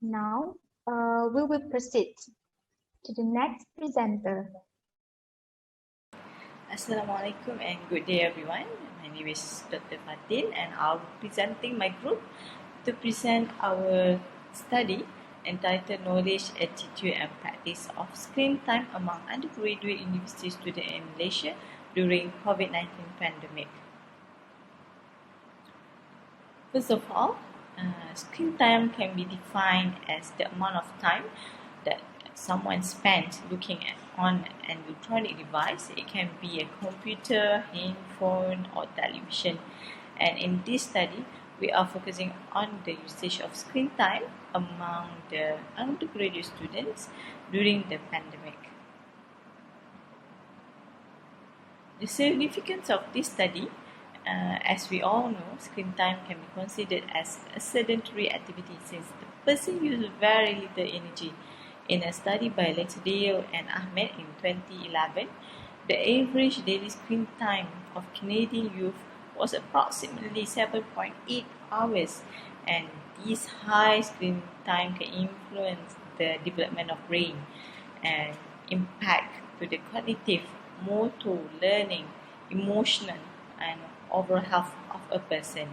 Now, we will proceed to the next presenter. Assalamualaikum and good day everyone. My name is Dr. Fathen and I'll be presenting my group to present our study entitled Knowledge, Attitude and Practice of Screen Time among Undergraduate University Students in Malaysia during COVID-19 pandemic. First of all, screen time can be defined as the amount of time that someone spends looking on an electronic device. It can be a computer, handphone, or television. And in this study, we are focusing on the usage of screen time among the undergraduate students during the pandemic. The significance of this study, as we all know, screen time can be considered as a sedentary activity since the person uses very little energy. In a study by Lauderdale and Ahmed in 2011, the average daily screen time of Canadian youth was approximately 7.8 hours, and this high screen time can influence the development of brain and impact to the cognitive, motor, learning, emotional, and overall health of a person.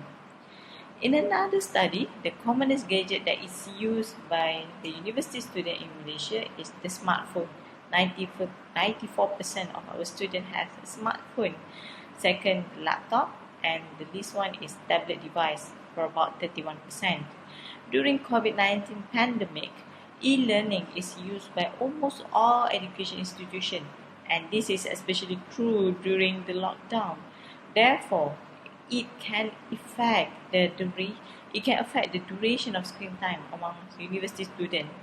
In another study, the commonest gadget that is used by the university student in Malaysia is the smartphone. 94% of our students have a smartphone. Second, laptop, and the least one is tablet device for about 31%. During COVID-19 pandemic, e-learning is used by almost all education institutions, and this is especially true during the lockdown. Therefore, it can affect the duration of screen time among university students.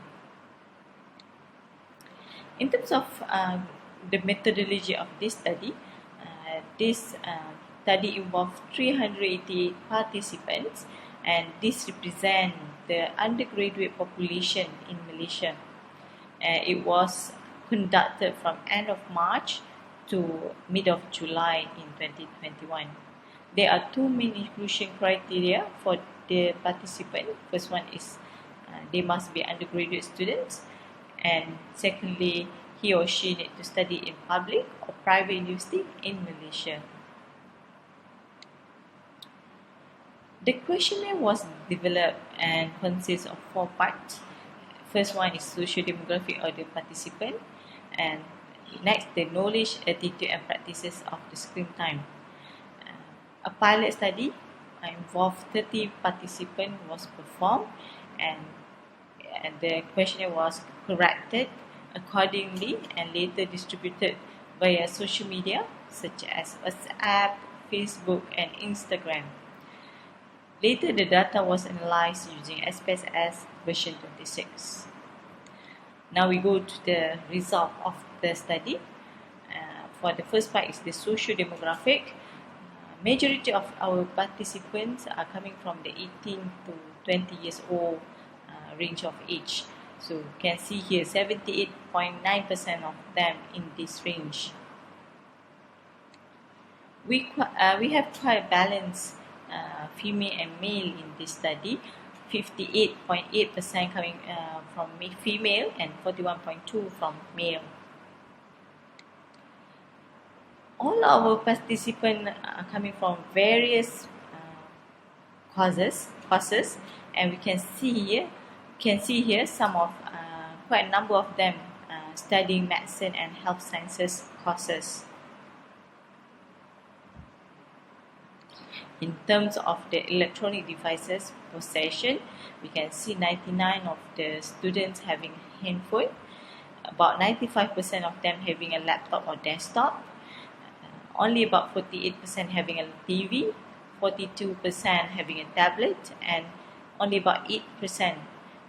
In terms of the methodology of this study, this study involved 388 participants, and this represents the undergraduate population in Malaysia. It was conducted from end of March to mid of July in 2021. There are two main inclusion criteria for the participant. First one is they must be undergraduate students, and secondly, he or she need to study in public or private university in Malaysia. The questionnaire was developed and consists of 4 parts. First one is socio-demographic of the participant, and next the knowledge, attitude and practices of the screen time. A pilot study involved 30 participants was performed, and the questionnaire was corrected accordingly and later distributed via social media such as WhatsApp, Facebook and Instagram. Later, the data was analyzed using SPSS version 26. Now we go to the result of the study. For the first part is the socio-demographic. Majority of our participants are coming from the 18 to 20 years old range of age. So you can see here 78.9% of them in this range. We have quite balanced female and male in this study. 58.8% coming from female and 41.2% from male. All our participants are coming from various courses, and we can see here some of quite a number of them studying medicine and health sciences courses. In terms of the electronic devices possession, we can see 99% of the students having handphone, about 95% of them having a laptop or desktop, only about 48% having a TV, 42% having a tablet, and only about 8%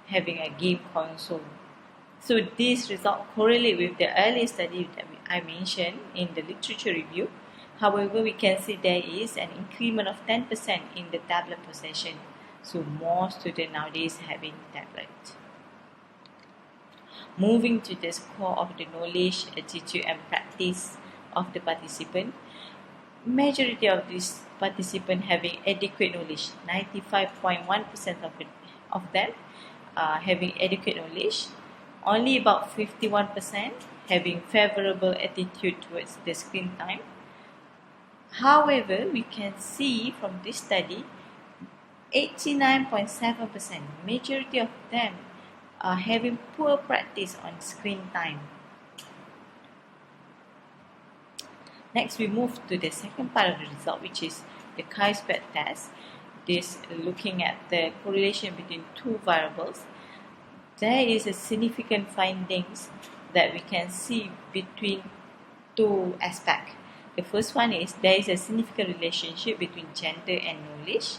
having a game console. So this result correlate with the earlier study that I mentioned in the literature review. However, we can see there is an increment of 10% in the tablet possession. So more students nowadays having tablet. Moving to the score of the knowledge, attitude and practice of the participant. Majority of these participants having adequate knowledge, 95.1% of them having adequate knowledge, only about 51% having favorable attitude towards the screen time. However, we can see from this study 89.7%, majority of them are having poor practice on screen time. Next, we move to the second part of the result, which is the chi-square test. This looking at the correlation between two variables. There is a significant findings that we can see between two aspects. The first one is there is a significant relationship between gender and knowledge.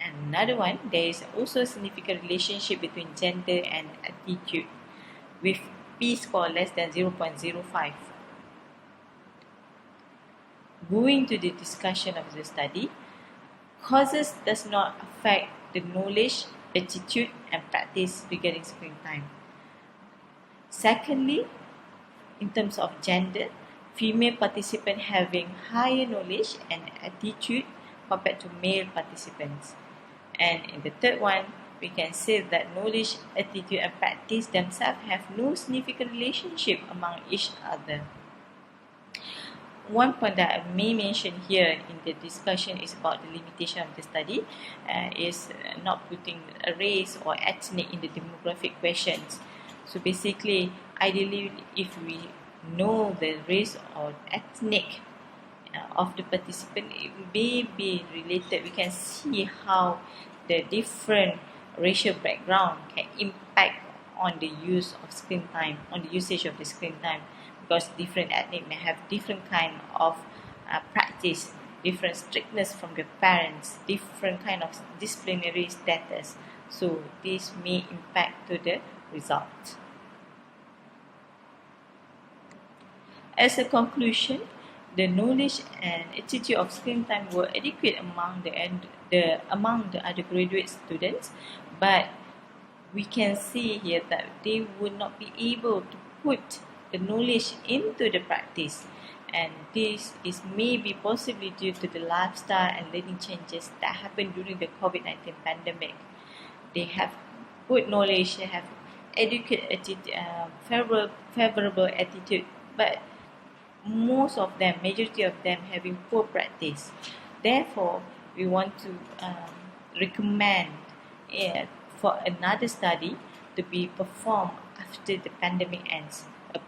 And another one, there is also a significant relationship between gender and attitude with p-score less than 0.05. Going to the discussion of the study, causes does not affect the knowledge, attitude and practice regarding screen time. Secondly, in terms of gender, female participants having higher knowledge and attitude compared to male participants. And in the third one, we can say that knowledge, attitude and practice themselves have no significant relationship among each other. One point that I may mention here in the discussion is about the limitation of the study, is not putting a race or ethnic in the demographic questions. So basically, ideally, if we know the race or ethnic of the participant, it may be related. We can see how the different racial background can impact on the use of screen time, on the usage of the screen time, because different ethnic may have different kind of practice, different strictness from the parents, different kind of disciplinary status. So this may impact to the result. As a conclusion, the knowledge and attitude of screen time were adequate among the undergraduate students, but we can see here that they would not be able to put the knowledge into the practice, and this is maybe possibly due to the lifestyle and learning changes that happened during the COVID-19 pandemic. They have good knowledge, they have adequate attitude, favorable attitude, but most of them, majority of them having poor practice. Therefore, we want to recommend for another study to be performed after the pandemic ends, a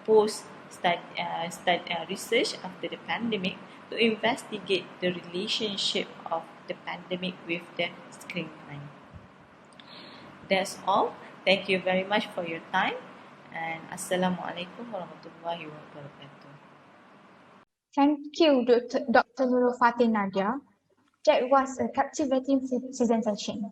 research after the pandemic to investigate the relationship of the pandemic with the screen time. That's all. Thank you very much for your time, and Assalamualaikum warahmatullahi wabarakatuh. Thank you, Dr. Nurul, Fathen, Nadia. That was a captivating presentation.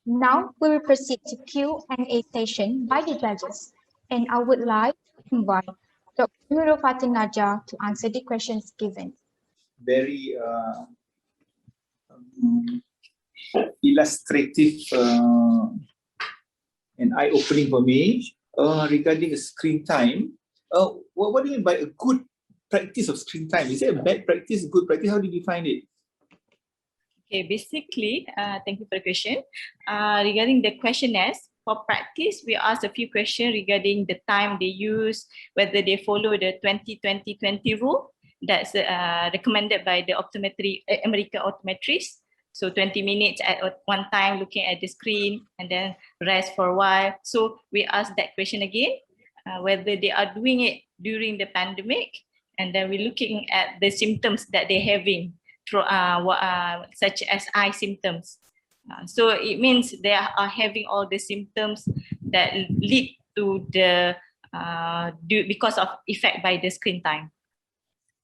Now we will proceed to Q&A session by the judges, and I would like to invite Dr. Nurul, Fathen, Nadia to answer the questions given. Very illustrative and eye-opening for me regarding screen time. What do you mean by a good practice of screen time? Is it a bad practice, good practice? How do you define it? Okay, basically, thank you for the question. Regarding the questionnaires, for practice, we asked a few questions regarding the time they use, whether they follow the 20-20-20 rule that's recommended by the American optometrists. So 20 minutes at one time looking at the screen and then rest for a while. So we asked that question again, whether they are doing it during the pandemic, and then we're looking at the symptoms that they're having, such as eye symptoms. So it means they are having all the symptoms that lead to the because of effect by the screen time.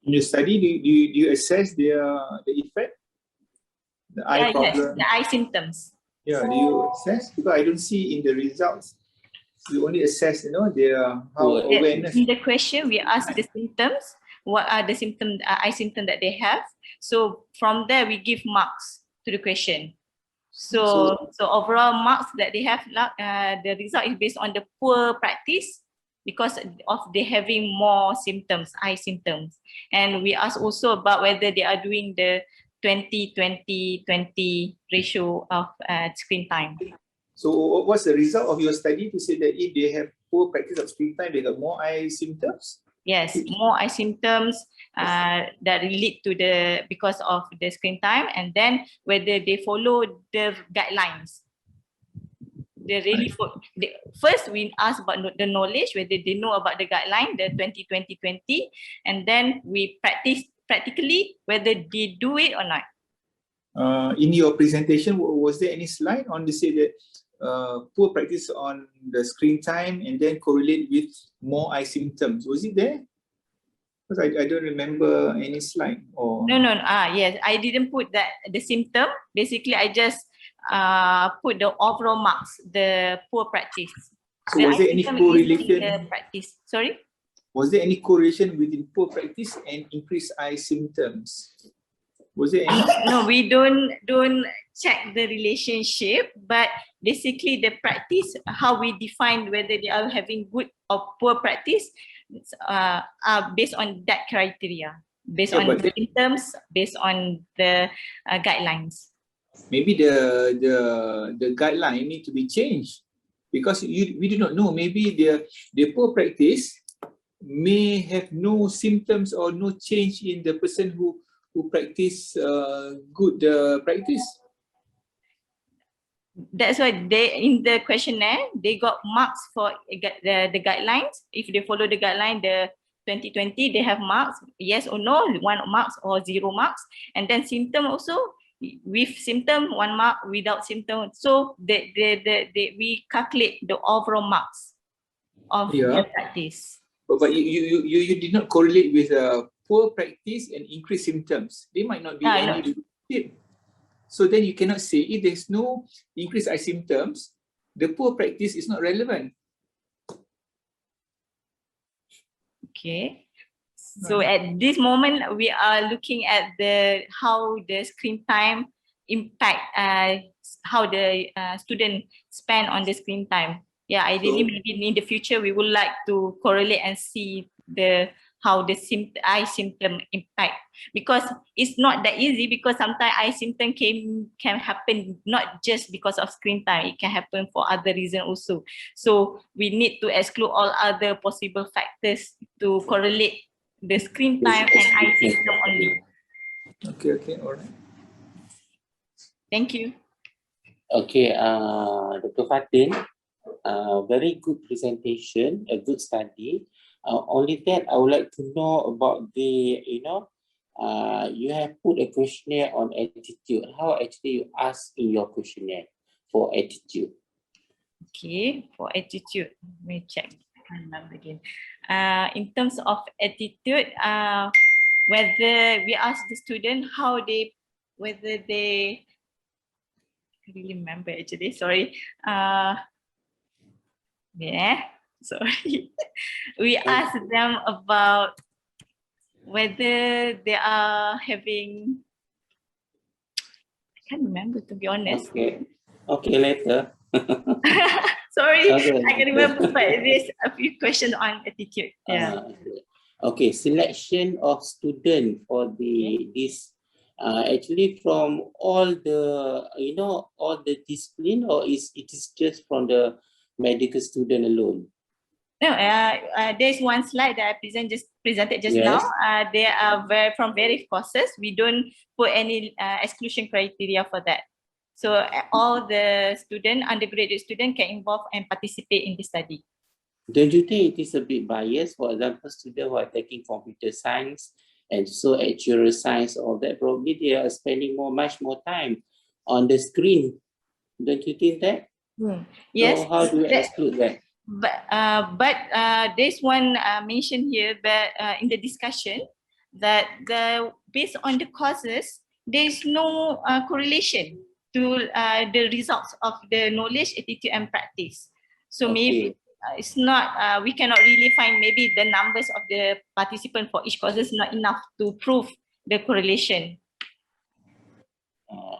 In your study, do you assess the effect, the eye problem? The eye symptoms. Yeah, do you assess? Because I don't see in the results. You only assess, their awareness. In the question, we ask the symptoms. What are the symptoms, eye symptoms that they have? So from there, we give marks to the question. So overall marks that they have, the result is based on the poor practice because of they having more symptoms, eye symptoms. And we ask also about whether they are doing the 20-20-20 ratio of screen time. So what's the result of your study to say that if they have poor practice of screen time, they got more eye symptoms? Yes, more eye symptoms that relate to because of the screen time, and then whether they follow the guidelines. They really first we ask about the knowledge, whether they know about the guideline, the 20-20-20, and then we practice practically whether they do it or not. In your presentation, was there any slide on to say that poor practice on the screen time and then correlate with more eye symptoms? Was it there? Because I don't remember any slide. Or No. Yes, I didn't put that the symptom. Basically, I just put the overall marks, the poor practice. So was there any correlation? The practice. Sorry. Was there any correlation between poor practice and increased eye symptoms? Was there any? No, we don't check the relationship, but basically the practice, how we define whether they are having good or poor practice, are based on that criteria, based on the symptoms, based on the guidelines. Maybe the guideline need to be changed, because we do not know. Maybe the poor practice may have no symptoms or no change in the person who practice good practice. That's why they in the questionnaire they got marks for the guidelines. If they follow the guideline, the 20-20, they have marks, yes or no, 1 marks or 0 marks, and then symptom also. With symptom, 1 mark, without symptom. So we calculate the overall marks of the practice. But you did not correlate with poor practice and increased symptoms. They might not be any relationship. So then you cannot say if there's no increased eye symptoms, the poor practice is not relevant. Okay. So at this moment, we are looking at how the screen time impact how the student spend on the screen time. Yeah, ideally maybe in the future we would like to correlate and see how the eye symptom impact, because it's not that easy, because sometimes eye symptom can happen not just because of screen time, it can happen for other reasons also. So we need to exclude all other possible factors to correlate the screen time and eye symptom only. Okay, all right. Thank you. Okay, Dr. Fathen, very good presentation, a good study. Only that I would like to know about the, you have put a questionnaire on attitude. How actually you ask in your questionnaire for attitude? Okay, for attitude, let me check. I can't remember again. In terms of attitude, whether we ask the student whether they, I really remember actually, sorry. Sorry. We ask them about whether they are having, I can't remember, to be honest. Okay, later. Sorry, I can remember, but there's a few questions on attitude. Yeah. Okay, selection of student for this actually from all the all the discipline, or it is just from the medical student alone? No, there's one slide that I presented just now. They are from various courses. We don't put any exclusion criteria for that. So all the undergraduate student can involve and participate in the study. Don't you think it is a bit biased? For example, students who are taking computer science and so actuarial science, all that, probably they are spending much more time on the screen. Don't you think that? Yes. So how do you exclude that? But there's one mention here, but in the discussion, that based on the courses, there is no correlation to the results of the knowledge, attitude, and practice. So maybe it's not, we cannot really find maybe the numbers of the participants for each course is not enough to prove the correlation.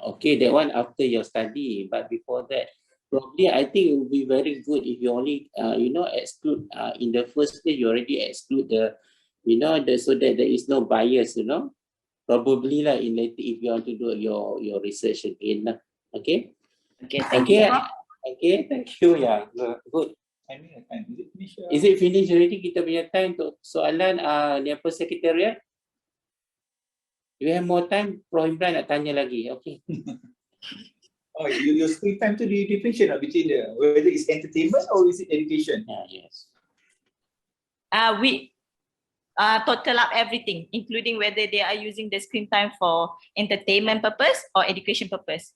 Okay, that one after your study, but before that, probably I think it would be very good if you only, exclude, in the first place, you already exclude the, so that there is no bias, probably lah in later if you want to do your research again lah. Okay. Okay, thank you, Okay. Prof. Okay, thank you. Yeah, good. Is it finished already kita punya time untuk soalan ni apa sekretariat? You have more time, Prof Imran nak tanya lagi. Okay. Oh, your screen time to the differentiate between whether it's entertainment or is it education? Yes. We total up everything, including whether they are using the screen time for entertainment purpose or education purpose.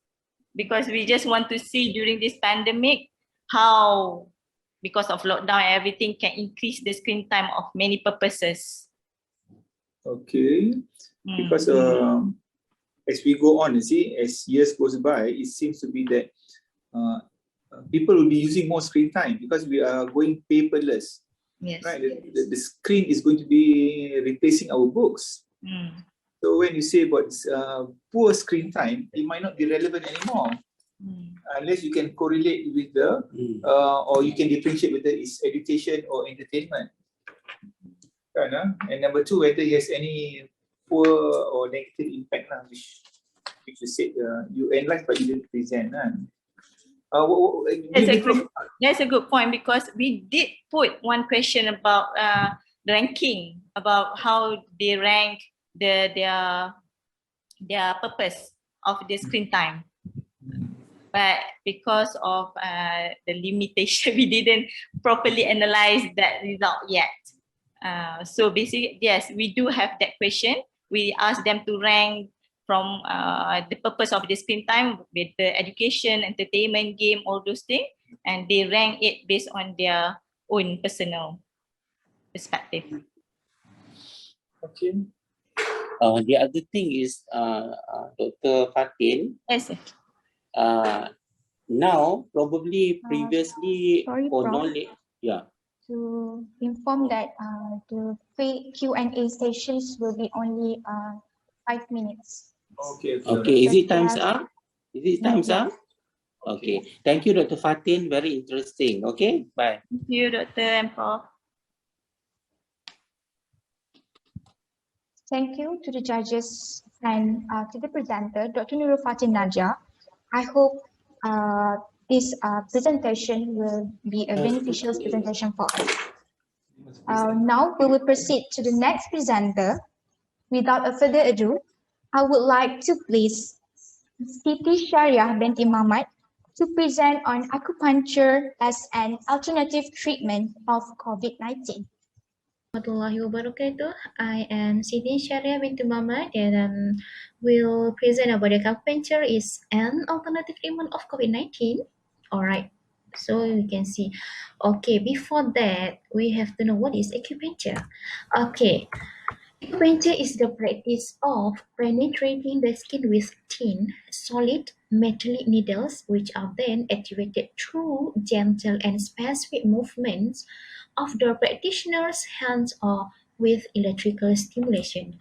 Because we just want to see during this pandemic how, because of lockdown, everything can increase the screen time of many purposes. Okay. Because as we go on, you see, as years goes by, it seems to be that people will be using more screen time because we are going paperless. Yes. Right? The screen is going to be replacing our books. So when you say about poor screen time, it might not be relevant anymore unless you can correlate with the or you can differentiate whether it's education or entertainment. And number two, whether it has any poor or negative impact, which you said you analyze but you didn't present. That's a good point because we did put one question about ranking, about how they rank their purpose of the screen time. But because of the limitation, we didn't properly analyze that result yet. So basically, yes, we do have that question. We asked them to rank from the purpose of the screen time with the education, entertainment, game, all those things, and they rank it based on their own personal perspective. Okay. The other thing is, Dr. Fathen. Yes. Now, probably previously sorry, for Prof. knowledge, yeah. To inform that the Q&A sessions will be only 5 minutes. Okay. Okay. Is it times up? Is it times Yes. up? Okay. Thank you, Dr. Fathen. Very interesting. Okay. Bye. Thank you, Dr. and Prof. Thank you to the judges and to the presenter, Dr. Nurul Nadia. I hope this presentation will be a beneficial presentation for us. Now we will proceed to the next presenter. Without further ado, I would like to please Siti Syariah binti Mamat to present on acupuncture as an alternative treatment of COVID-19. Warahmatullahi wabarakatuh. I am Siti Syariah binti Mamat and will present about acupuncture is an alternative treatment of COVID-19. Alright, so you can see. Okay, before that, we have to know what is acupuncture. Okay, acupuncture is the practice of penetrating the skin with thin, solid, metallic needles, which are then activated through gentle and specific movements of the practitioner's hands or with electrical stimulation.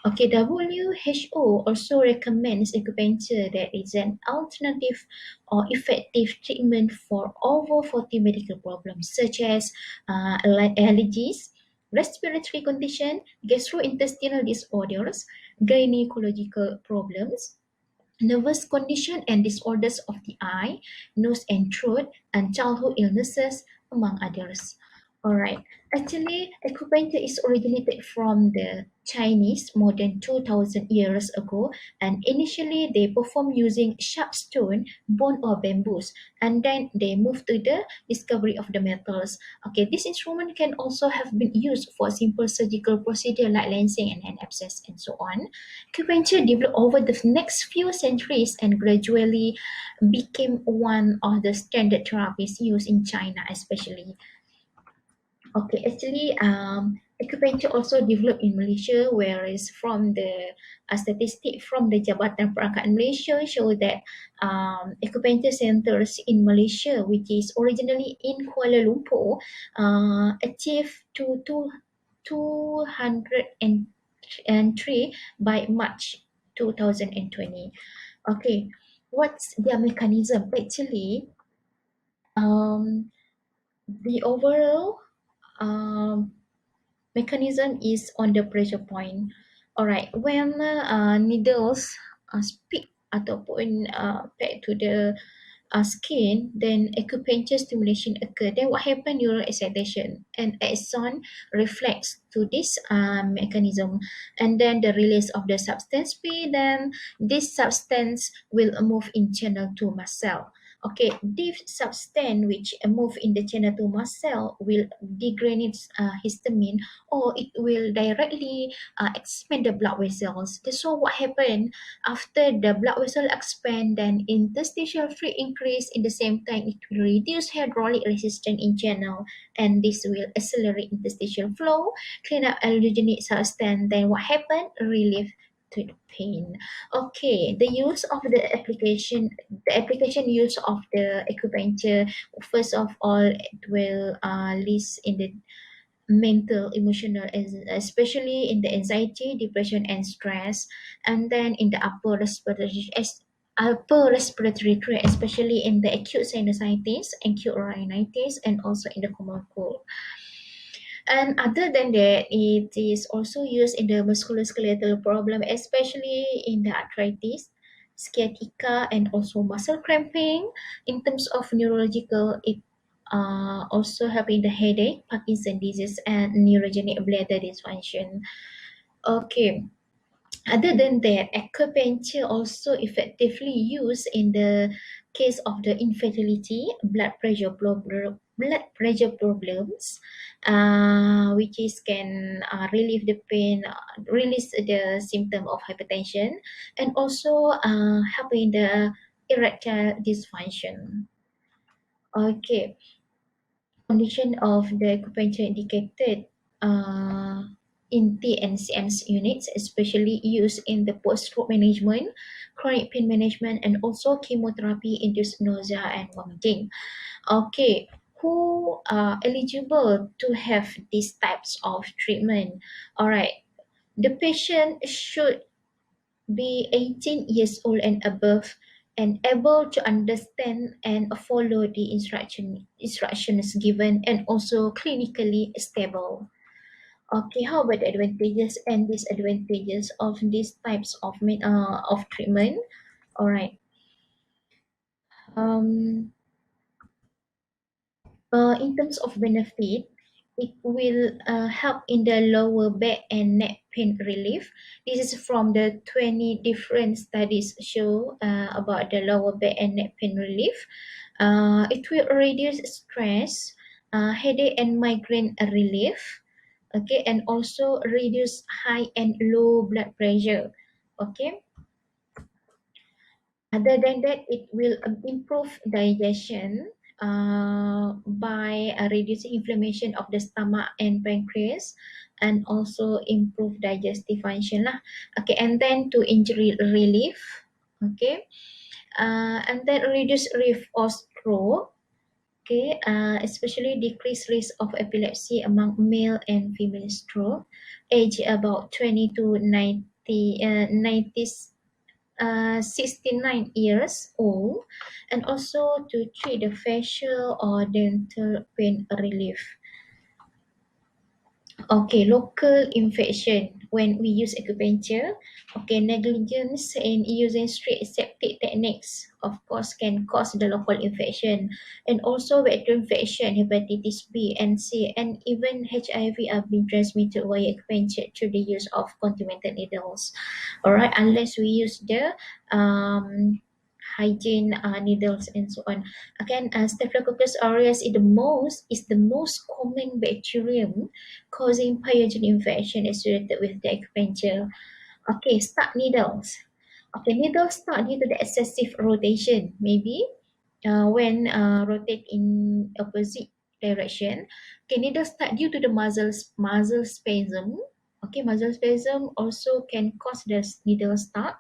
Okay, WHO also recommends acupuncture that is an alternative or effective treatment for over 40 medical problems such as allergies, respiratory condition, gastrointestinal disorders, gynecological problems, nervous condition and disorders of the eye, nose and throat, and childhood illnesses, among others. Alright, actually, acupuncture is originated from the Chinese more than 2,000 years ago, and initially they performed using sharp stone, bone or bamboos, and then they moved to the discovery of the metals. Okay, this instrument can also have been used for simple surgical procedure like lancing and hand abscess and so on. Acupuncture developed over the next few centuries and gradually became one of the standard therapies used in China especially. Okay, actually, acupuncture also developed in Malaysia, whereas from the statistic from the Jabatan Perangkat Malaysia show that acupuncture centers in Malaysia, which is originally in Kuala Lumpur, achieved to 203 by March 2020. Okay, what's their mechanism? Actually, the overall mechanism is on the pressure point. Alright, when needles speak ataupun back to the skin, then acupuncture stimulation occur. Then what happen? Neural excitation and axon reflects to this mechanism, and then the release of the substance P. Then this substance will move in channel to muscle. Okay, this substance which move in the channel to muscle will degrade histamine, or it will directly expand the blood vessels. So what happened? After the blood vessel expand, then interstitial fluid increase. In the same time, it will reduce hydraulic resistance in channel, and this will accelerate interstitial flow, clean up allergenic substance. Then what happened? Relief to the pain. Okay, the use of the application use of the acupuncture. First of all, it will list in the mental, emotional, especially in the anxiety, depression, and stress, and then in the upper respiratory tract, especially in the acute sinusitis, acute rhinitis, and also in the common cold. And other than that, it is also used in the musculoskeletal problem, especially in the arthritis, sciatica, and also muscle cramping. In terms of neurological, it also help in the headache, Parkinson disease, and neurogenic bladder dysfunction. Okay. Other than that, acupuncture also effectively used in the case of the infertility, blood pressure problems, which is can relieve the pain, release the symptom of hypertension, and also help in the erectile dysfunction. Okay, condition of the acupuncture indicated in T and CM's units, especially used in the post-stroke management, chronic pain management, and also chemotherapy-induced nausea and vomiting. Okay, who are eligible to have these types of treatment? All right, the patient should be 18 years old and above, and able to understand and follow the instructions given, and also clinically stable. Okay, how about the advantages and disadvantages of these types of treatment? All right. Um, in terms of benefit, it will help in the lower back and neck pain relief. This is from the 20 different studies show about the lower back and neck pain relief. It will reduce stress, headache and migraine relief. Okay, and also reduce high and low blood pressure. Okay. Other than that, it will improve digestion by reducing inflammation of the stomach and pancreas, and also improve digestive function lah. Okay, and then to injury relief. Okay, and then reduce risk of stroke. Okay, especially decrease risk of epilepsy among male and female stroke, age about 20 to 69 years old, and also to treat the facial or dental pain relief. Okay, local infection when we use acupuncture. Okay, negligence in using strict aseptic techniques, of course, can cause the local infection, and also bacterial infection, hepatitis B and C, and even HIV are being transmitted via acupuncture through the use of contaminated needles. Alright, unless we use the hygiene needles and so on. Again, Staphylococcus aureus is the most common bacterium causing pyogenic infection associated with the acupuncture. Okay, stuck needles. Okay, needles stuck due to the excessive rotation. Maybe when rotate in opposite direction. Okay, needles stuck due to the muscle spasm. Okay, muscle spasm also can cause the needle stuck.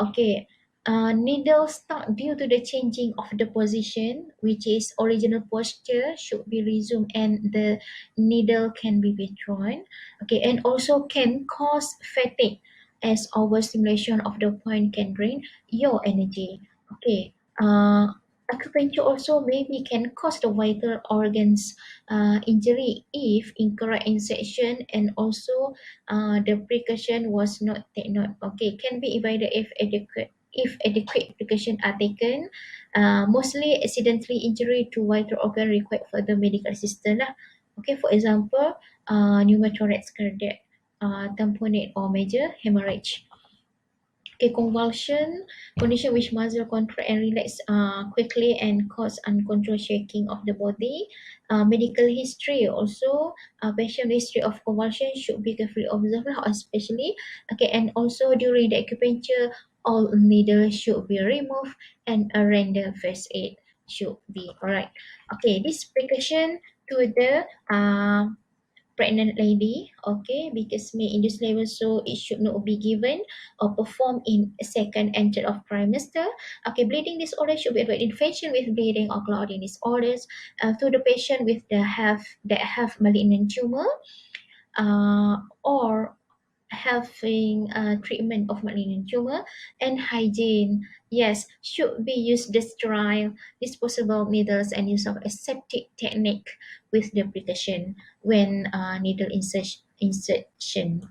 Okay, needle stuck due to the changing of the position, which is original posture should be resumed and the needle can be withdrawn. Okay, and also can cause fatigue, as overstimulation of the point can drain your energy. Okay, Acupuncture also maybe can cause the vital organs injury if incorrect insertion and also the precaution was not taken. Okay, can be avoided if adequate precautions are taken. Mostly accidentally injury to vital organ require further medical assistance lah. Okay, for example, pneumothorax cardiac, tamponade or major hemorrhage. Okay, convulsion, condition which muscle contract and relax quickly and cause uncontrolled shaking of the body. Medical history also, patient history of convulsion should be carefully observed, especially. Okay, and also during the acupuncture, all needles should be removed and a random first aid should be alright. Okay, this precaution to the pregnant lady, okay, because may induce labor, so it should not be given or performed in second and third of trimester. Okay, bleeding disorder should be avoided. Infection with bleeding or clotting disorders to the patient with the have malignant tumor or having treatment of malignant tumor. And hygiene, yes, should be used the sterile disposable needles and use of aseptic technique with the precaution when needle insertion.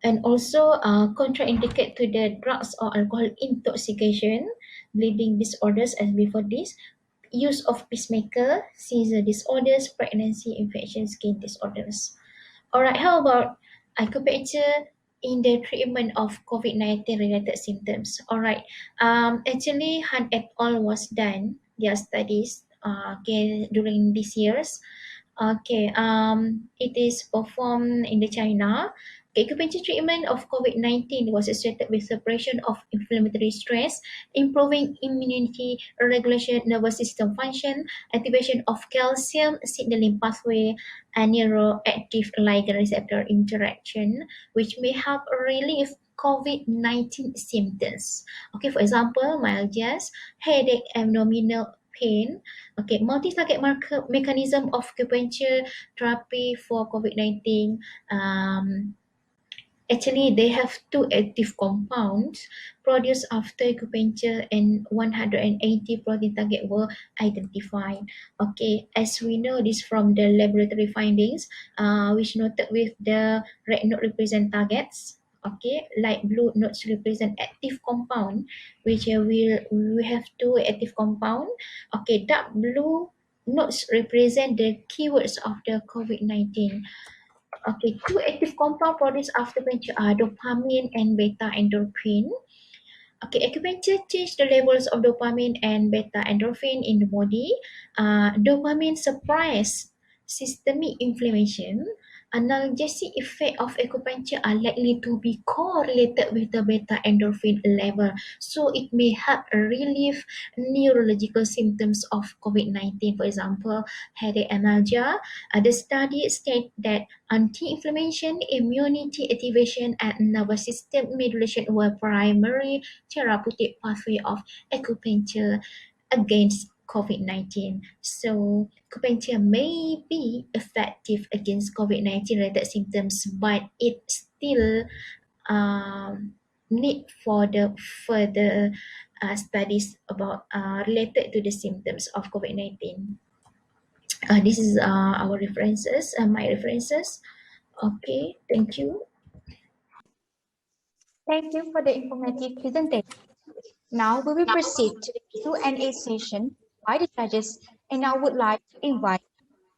And also contraindicate to the drugs or alcohol intoxication, bleeding disorders as before this, use of pacemaker, seizure disorders, pregnancy, infection, skin disorders. Alright, how about acupuncture in the treatment of COVID-19 related symptoms? Alright, actually Han et al. Was done their studies during these years. Okay, it is performed in the China. Acupuncture treatment of COVID-19 was associated with suppression of inflammatory stress, improving immunity, regulation nervous system function, activation of calcium signaling pathway, and neuroactive ligand receptor interaction, which may help relieve COVID-19 symptoms. Okay, for example, myalgias, headache, abdominal pain. Okay, multi-target mechanism of acupuncture therapy for COVID-19. Actually, they have two active compounds produced after acupuncture and 180 protein target were identified. Okay, as we know this from the laboratory findings, which noted with the red note represent targets. Okay, light blue notes represent active compound, which we have two active compound. Okay, dark blue notes represent the keywords of the COVID-19. Okay, two active compound produced after acupuncture are dopamine and beta endorphin. Okay, acupuncture change the levels of dopamine and beta endorphin in the body. Dopamine suppress systemic inflammation. Analgesic effect of acupuncture are likely to be correlated with the beta endorphin level, so it may help relieve neurological symptoms of COVID-19. For example, headache, analgia. The study state that anti-inflammation, immunity activation, and nervous system modulation were primary therapeutic pathway of acupuncture against COVID-19. So acupuncture may be effective against COVID-19 related symptoms, but it still need for the further studies about related to the symptoms of COVID-19. This is our references, my references. Okay, thank you. Thank you for the informative presentation. Now we will proceed to the Q&A session by the judges, and I would like to invite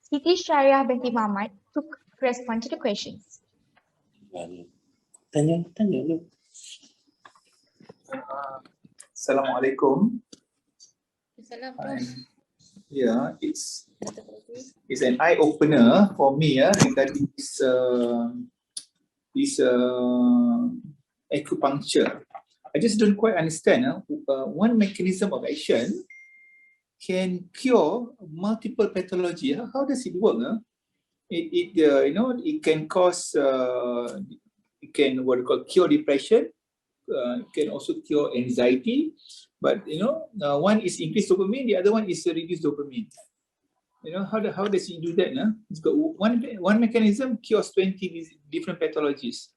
Siti, Syariah binti Mamat to respond to the questions. Tanya lu. Assalamualaikum. Yeah, it's an eye opener for me regarding this acupuncture. I just don't quite understand. One mechanism of action can cure multiple pathology. How does it work? It can cause it can cure depression. It can also cure anxiety. But one is increased dopamine, the other one is reduced dopamine. How does it do that? It's got one mechanism cures 20 different pathologies.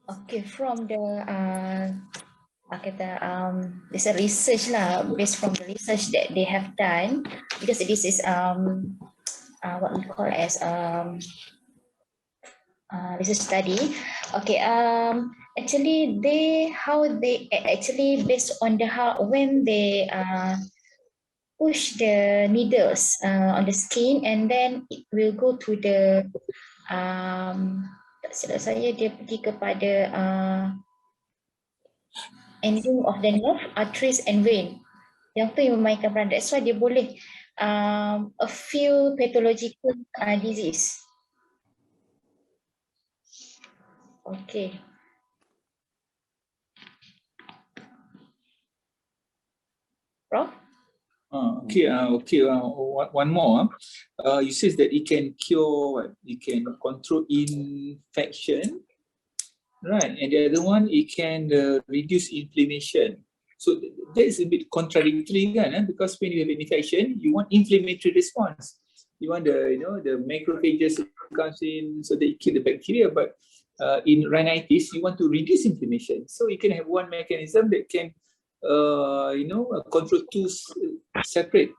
Okay, from the There's a research lah, based from the research that they have done, because this is what we call as research study. Okay, actually they actually based on when they push the needles on the skin, and then it will go to the tak silap saya dia pergi kepada ending of the nerve, arteries and vein. Yang tu yang memainkan peran. That's why dia boleh a few pathological disease. Okay. Prof? One more. You says that it can cure, it can control infection, right? And the other one, it can reduce inflammation. So that is a bit contradictory, kan? Because when you have an infection, you want inflammatory response. You want the macrophages to come in so that you kill the bacteria. But in rhinitis, you want to reduce inflammation. So you can have one mechanism that can control two separate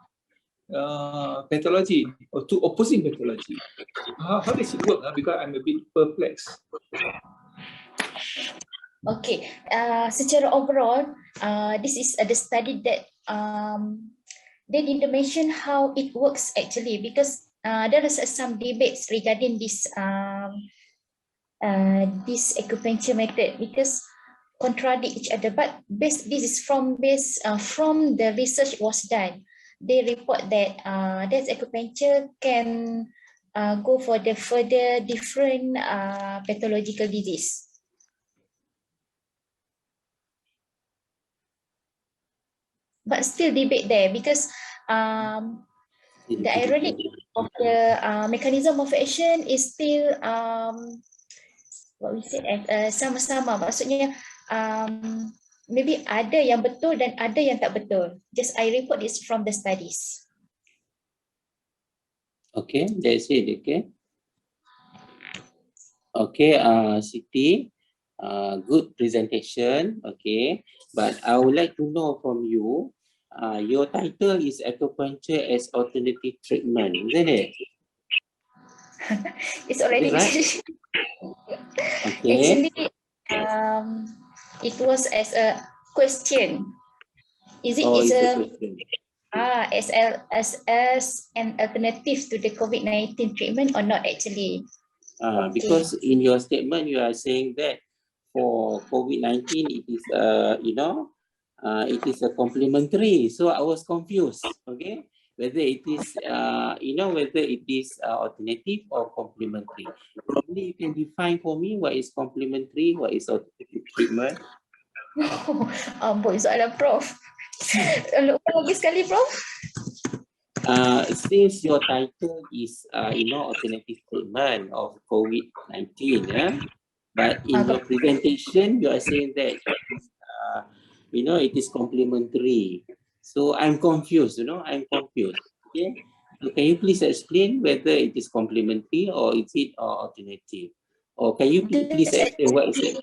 pathology or two opposing pathology. How does it work? Because I'm a bit perplexed. Okay, secara overall, this is the study that they didn't mention how it works actually, because there is some debates regarding this acupuncture method, because contradict each other. But this is from the research was done. They report that that acupuncture can go for the further different pathological disease. But still debate there, because the ironic of the mechanism of action is still what we say sama-sama. Maksudnya maybe ada yang betul dan ada yang tak betul. Just I report this from the studies. Okay, that's it. Okay, Siti, good presentation. Okay, but I would like to know from you, your title is Acupuncture as Alternative Treatment, isn't it? It's already right? Okay. Actually, it was as a question. Is it as an alternative to the COVID-19 treatment or not actually? Because in your statement you are saying that for COVID-19 it is it is a complementary. So I was confused. Okay, whether it is whether it is alternative or complementary. Probably you can define for me what is complementary, what is alternative treatment. Boy, soalan Prof. Lagi sekali Prof. Since your title is alternative treatment of COVID-19, but in your presentation you are saying that it is complementary. So I'm confused. I'm confused. Okay, so can you please explain whether it is complementary or is it alternative, or can you please explain what is it?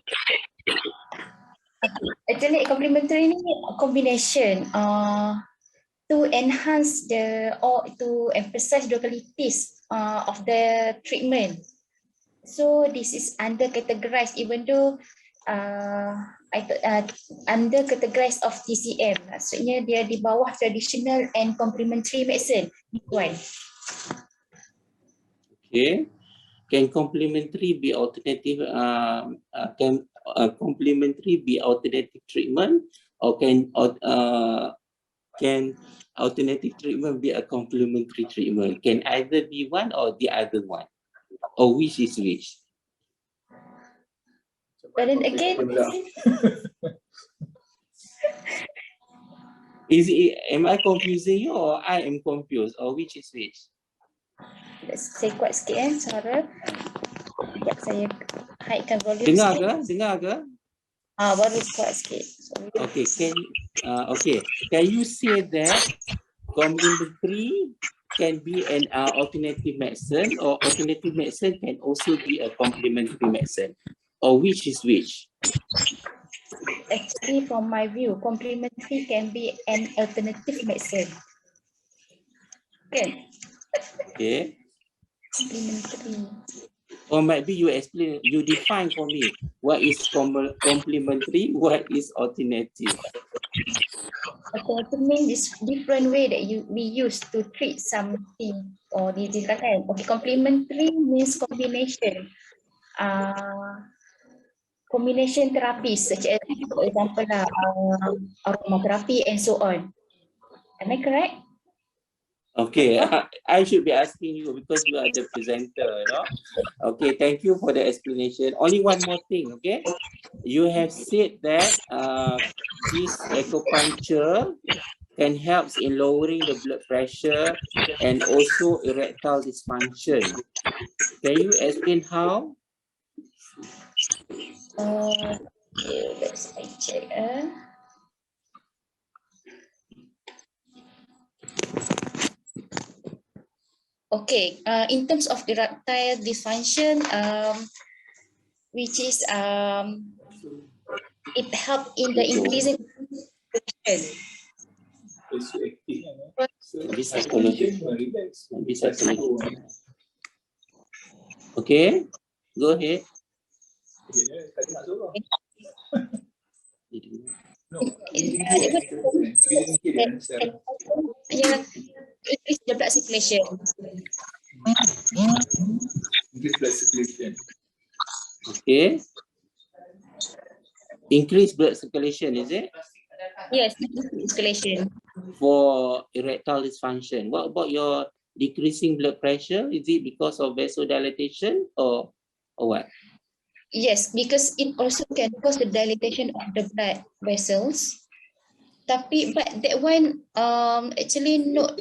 Actually, complementary ni combination to enhance or to emphasize the qualities of the treatment. So this is under categorized, even though under categorized of TCM. Maksudnya dia di bawah traditional and complementary medicine. One. Okay. Can complementary be alternative? Can complementary be alternative treatment, or can alternative treatment be a complementary treatment? Can either be one or the other one, or which is which? But then again, am I confusing you, or I am confused, or which is which? Let's say kuat sikit suara. Sekejap saya hidekan volume Dengar ke? Baru kuat sikit. Sorry. Okay, can you say that complementary can be an alternative medicine, or alternative medicine can also be a complementary medicine, or which is which? actually, from my view, complementary can be an alternative medicine. Okay. Okay. Complementary. Or maybe you explain, you define for me what is complementary, what is alternative. Alternative means this different way that we use to treat something or disease. Okay, complementary means combination. Combination therapies such as, for example, aromatherapy and so on. Am I correct? Okay, I should be asking you because you are the presenter, you know. Okay, thank you for the explanation. Only one more thing, okay? You have said that this acupuncture can help in lowering the blood pressure and also erectile dysfunction. Can you explain how? Okay, let's check. Okay, in terms of erectile dysfunction, which is it helps in the increasing Okay, go ahead. increase the blood circulation. Increase blood circulation. Okay. Increase blood circulation, is it? Yes, circulation. For erectile dysfunction. What about your decreasing blood pressure? Is it because of vasodilatation or what? Yes, because it also can cause the dilatation of the blood vessels. Tapi, but that one actually not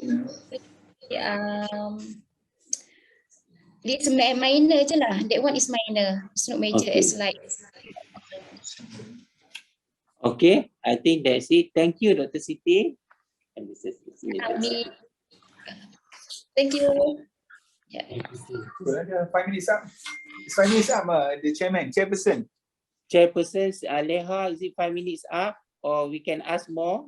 it's minor je lah. That one is minor. It's not major. Okay. It's like Okay, I think that's it. Thank you, Dr. Siti. And this is thank you. Yeah. 5 minutes up. It's 5 minutes up, the chairperson. Chairperson, Leha, is it 5 minutes up or we can ask more?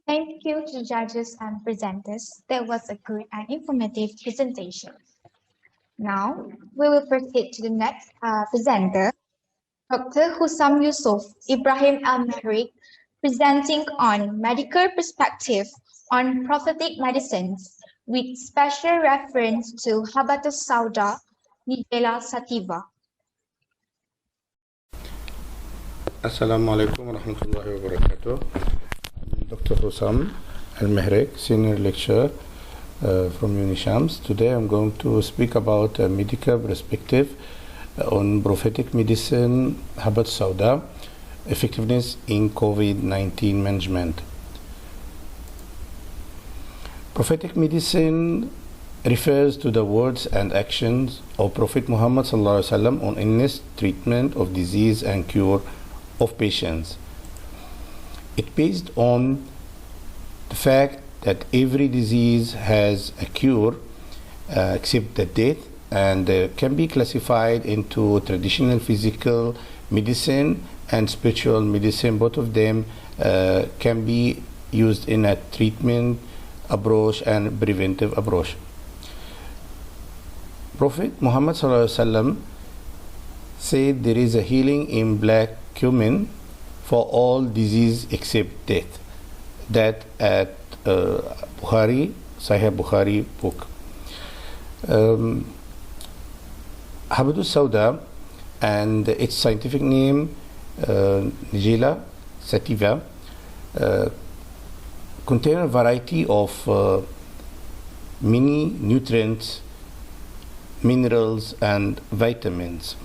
Thank you to the judges and presenters. That was a good and informative presentation. Now, we will proceed to the next presenter, Dr. Husam Yousef Ibrahim Elmehrik, presenting on medical perspective on prophetic medicines with special reference to Habbatus Sauda, Nigella, Sativa. Assalamualaikum warahmatullahi wabarakatuh. I'm Dr. Husam Elmehrik, Senior Lecturer from UniShams. Today I'm going to speak about a medical perspective on prophetic medicine, Habbatus Sauda, effectiveness in COVID-19 management. Prophetic medicine refers to the words and actions of Prophet Muhammad ﷺ on illness, treatment of disease and cure of patients. It based on the fact that every disease has a cure except the death, and can be classified into traditional physical medicine and spiritual medicine. Both of them can be used in a treatment approach and preventive approach. Prophet Muhammad ﷺ said there is a healing in black cumin for all disease except death. That at Bukhari, Sahih Bukhari book. Habbatus Sauda and its scientific name Nigella, Sativa, contain a variety of many nutrients, minerals and vitamins,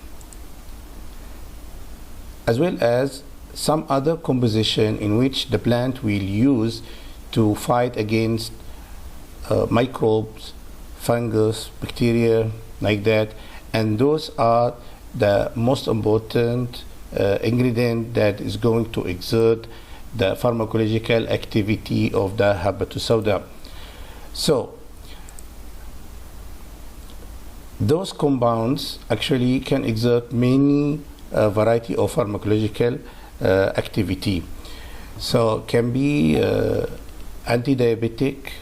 as well as some other composition in which the plant will use to fight against microbes, fungus, bacteria, like that. And those are the most important ingredient that is going to exert the pharmacological activity of the Habbatus Sauda. So, those compounds actually can exert many variety of pharmacological activity. So can be anti-diabetic,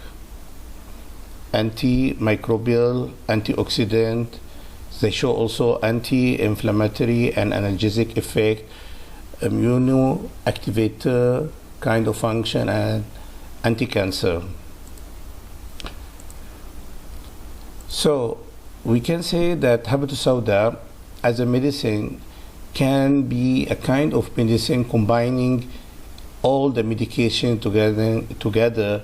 antimicrobial, antioxidant. They show also anti-inflammatory and analgesic effect, immunoactivator kind of function, and anti-cancer. So we can say that Habbatus Sauda as a medicine can be a kind of medicine combining all the medication together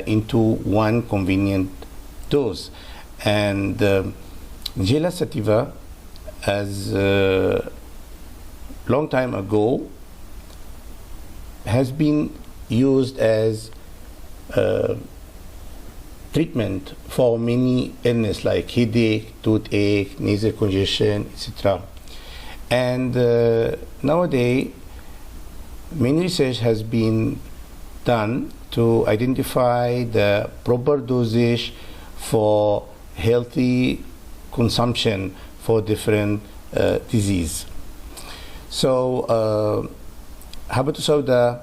into one convenient dose. And Nigella Sativa, as long time ago, has been used as treatment for many illness like headache, toothache, nasal congestion, etc. And nowadays, many research has been done to identify the proper dosage for healthy consumption for different disease. So Habbatus Sauda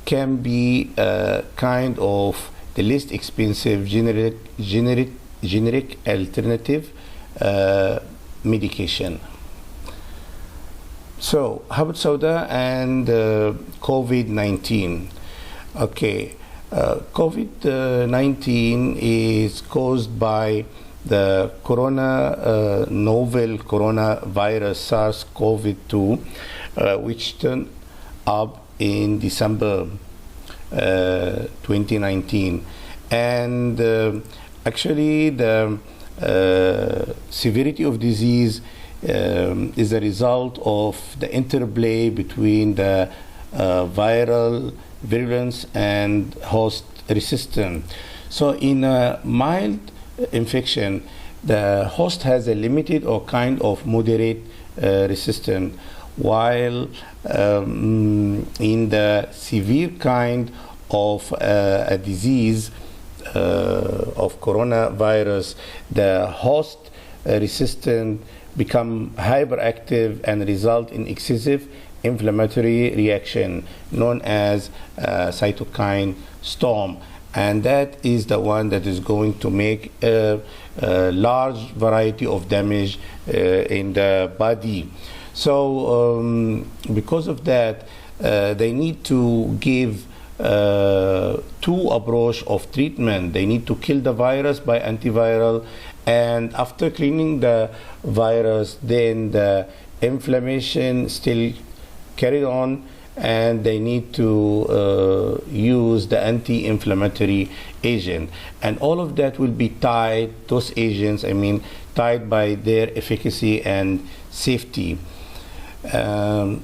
can be a kind of the least expensive generic alternative medication. So Habbatus Sauda and COVID-19. Okay, COVID-19 is caused by the novel coronavirus SARS-CoV-2, which turned up in December 2019, and actually the severity of disease is a result of the interplay between the viral virulence and host resistance. So in a mild infection, the host has a limited or kind of moderate resistance, while in the severe kind of a disease of coronavirus, the host resistance become hyperactive and result in excessive inflammatory reaction known as cytokine storm, and that is the one that is going to make a large variety of damage in the body. So because of that, they need to give two approach of treatment. They need to kill the virus by antiviral, and after cleaning the virus, then the inflammation still carry on, and they need to use the anti-inflammatory agent, and all of that will be tied, those agents, tied by their efficacy and safety.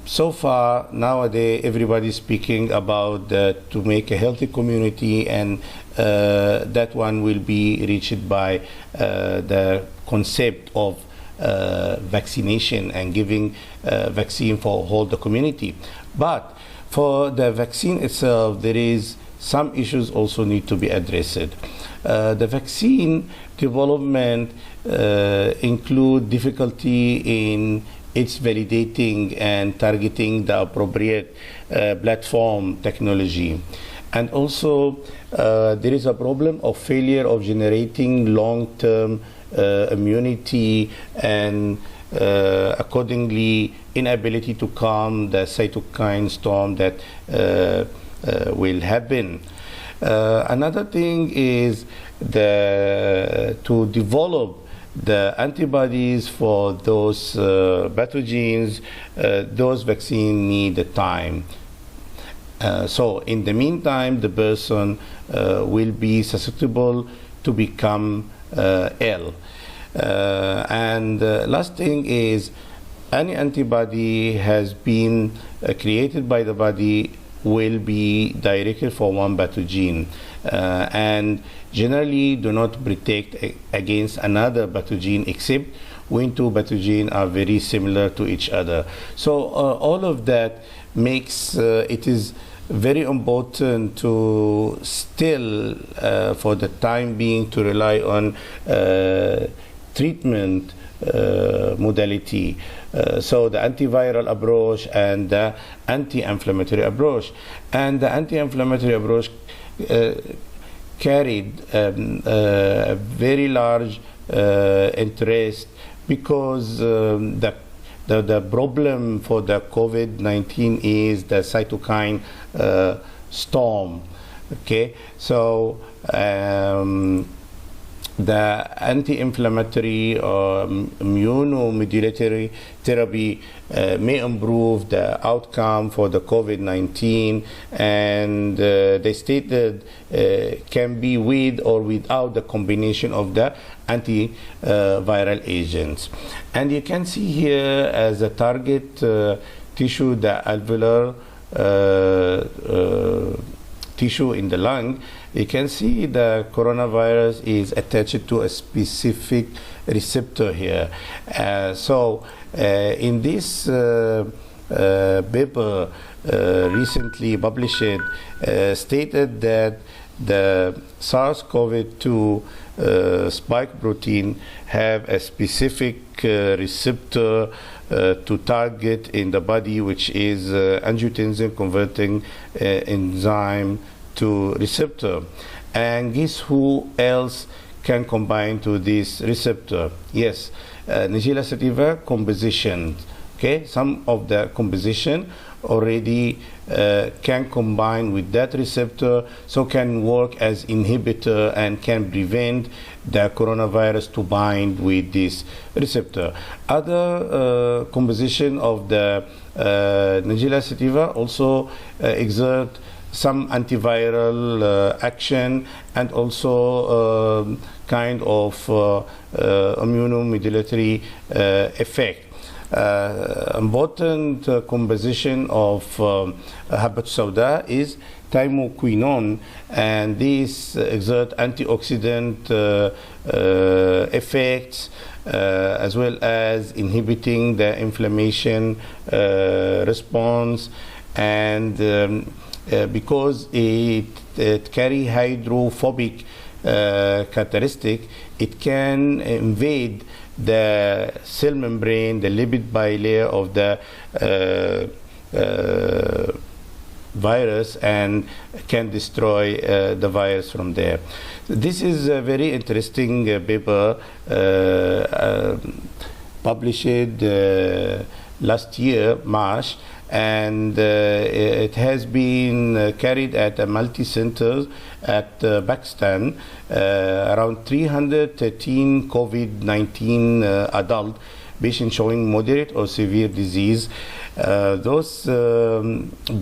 So far nowadays everybody is speaking about to make a healthy community, and that one will be reached by the concept of vaccination and giving vaccine for whole the community. But for the vaccine itself, there is some issues also need to be addressed. The vaccine development include difficulty in its validating and targeting the appropriate platform technology. And also there is a problem of failure of generating long-term immunity, and accordingly inability to calm the cytokine storm that will happen. Another thing is to develop the antibodies for those pathogens. Those vaccines need the time. So in the meantime, the person will be susceptible to become ill. And last thing is, any antibody has been created by the body will be directed for one pathogen, and generally do not protect against another pathogen except when two pathogens are very similar to each other. So all of that makes it is very important to still for the time being to rely on treatment modality. So the antiviral approach and the anti-inflammatory approach. And the anti-inflammatory approach carried a very large interest because the problem for the COVID-19 is the cytokine storm. Okay, so the anti-inflammatory or immunomodulatory therapy may improve the outcome for the COVID-19, and they stated can be with or without the combination of the antiviral agents. And you can see here as a target tissue the alveolar tissue in the lung. You can see the coronavirus is attached to a specific receptor here. So in this paper recently published, stated that the SARS-CoV-2 spike protein have a specific receptor to target in the body, which is angiotensin converting enzyme to receptor. And guess who else can combine to this receptor? Yes, Nigella sativa composition. Okay, some of the composition already can combine with that receptor, so can work as inhibitor and can prevent the coronavirus to bind with this receptor. Other composition of the Nigella sativa also exert some antiviral action and also kind of immunomodulatory effect. Important composition of Habbatus Sauda is thymoquinone, and these exert antioxidant effects as well as inhibiting the inflammation response, and because it carry hydrophobic characteristic, it can invade the cell membrane, the lipid bilayer of the virus, and can destroy the virus from there. This is a very interesting paper published last year, March, and it has been carried at a multi-center at Pakistan. Around 313 COVID-19 adult patients showing moderate or severe disease. Those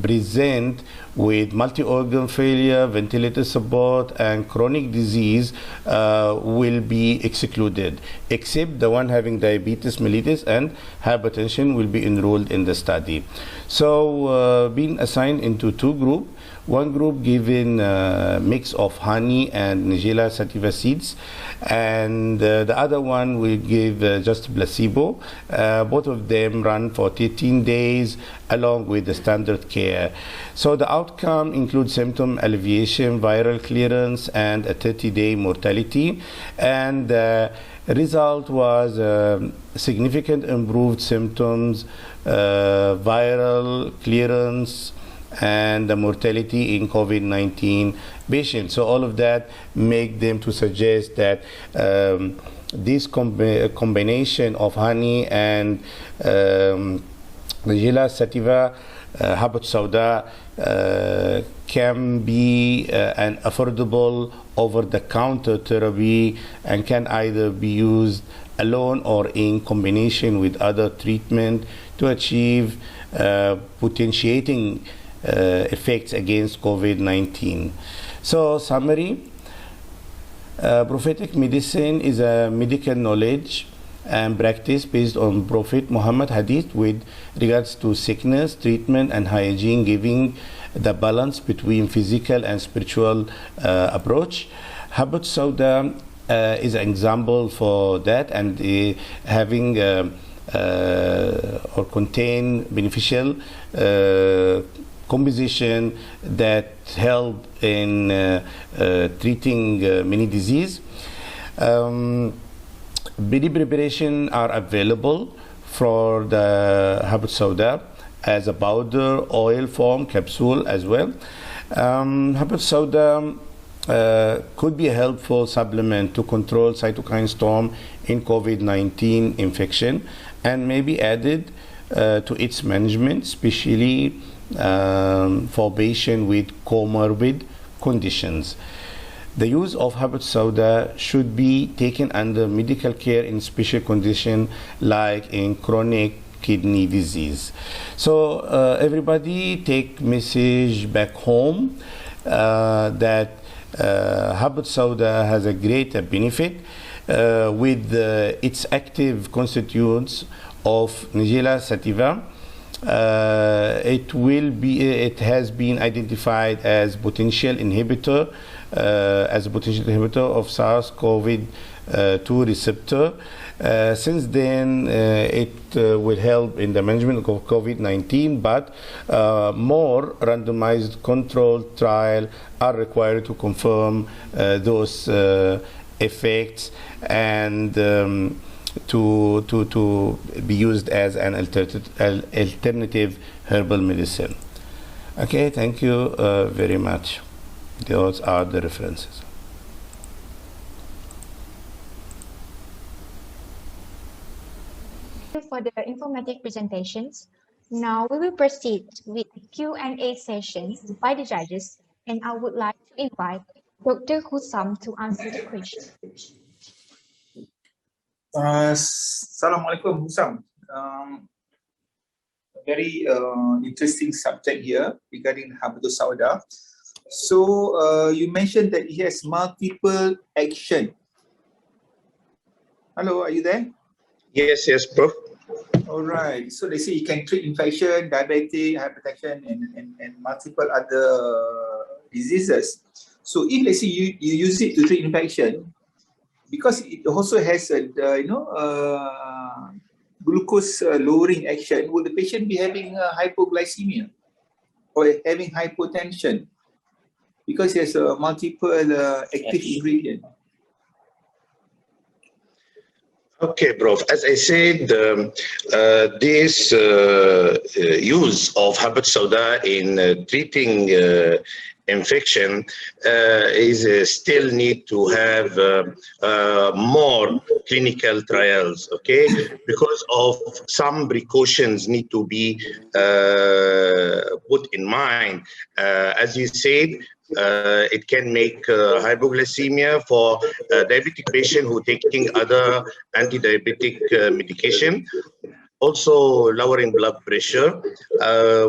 present with multi-organ failure, ventilator support, and chronic disease will be excluded, except the one having diabetes mellitus and hypertension will be enrolled in the study. So being assigned into two groups. One group given a mix of honey and Nigella sativa seeds, and the other one will give just placebo. Both of them run for 13 days along with the standard care. So the outcome includes symptom alleviation, viral clearance, and a 30-day mortality. And the result was significant improved symptoms, viral clearance, and the mortality in COVID-19 patients. So all of that make them to suggest that this combination of honey and Nigella sativa, Habbatus Sauda, can be an affordable over-the-counter therapy and can either be used alone or in combination with other treatment to achieve potentiating effects against COVID-19. So summary, prophetic medicine is a medical knowledge and practice based on Prophet Muhammad hadith with regards to sickness, treatment, and hygiene, giving the balance between physical and spiritual approach. Habbatus Sauda is an example for that, and having or contain beneficial composition that help in treating many disease. BD preparation are available for the Habbatus Sauda as a powder, oil form, capsule as well. Habbatus Sauda could be a helpful supplement to control cytokine storm in COVID-19 infection and may be added to its management, especially for patients with comorbid conditions. The use of Habbatus Sauda should be taken under medical care in special conditions like in chronic kidney disease. So everybody take message back home that Habbatus Sauda has a great benefit with its active constituents of Nigella sativa. It has been identified as potential inhibitor of SARS-CoV-2 receptor. Since then, it will help in the management of COVID-19, but more randomized controlled trial are required to confirm those effects and to be used as an alternative herbal medicine. Okay, thank you very much. Those are the references. Thank you for the informative presentations. Now we will proceed with the Q&A sessions by the judges, and I would like to invite Dr. Husam to answer the question. Assalamualaikum, Husam. Very interesting subject here regarding Habbatus Sauda. So you mentioned that it has multiple action. Hello, are you there? Yes, Prof. All right. So they say you can treat infection, diabetic, hypertension, and multiple other diseases. So if let's say you use it to treat infection, because it also has a glucose lowering action, will the patient be having hypoglycemia or having hypotension? Because there's multiple active ingredient. Okay, Prof. As I said, this use of Habbatus Sauda in treating infection is still need to have more clinical trials, okay? Because of some precautions need to be put in mind. As you said, it can make hypoglycemia for diabetic patient who taking other anti-diabetic medication. Also lowering blood pressure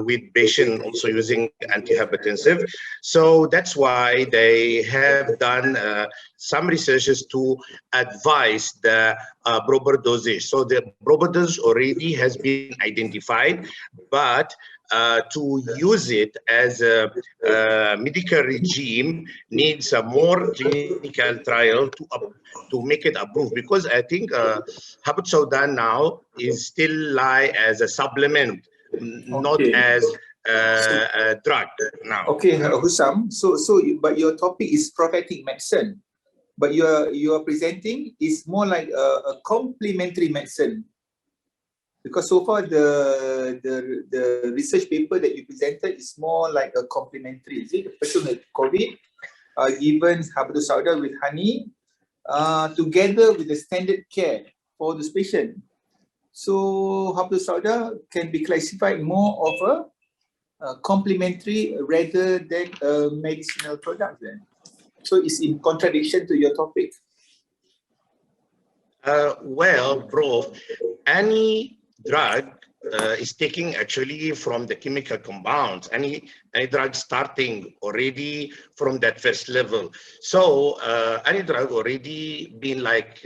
with patient also using antihypertensive. So that's why they have done some researches to advise the proper dosage. So the proper dosage already has been identified, but to use it as a medical regime needs a more clinical trial to make it approved, because I think Habbatus Sauda now is still lie as a supplement, not as a drug now. Okay, Husam. But your topic is prophetic medicine, but you are presenting is more like a complementary medicine. Because so far the research paper that you presented is more like a complementary. Is it the person with COVID given Habbatus Sauda with honey together with the standard care for this patient? So Habbatus Sauda can be classified more of a complementary rather than a medicinal product then. So it's in contradiction to your topic. Well, Prof, any drug is taking actually from the chemical compounds. Any drug starting already from that first level. So any drug already been like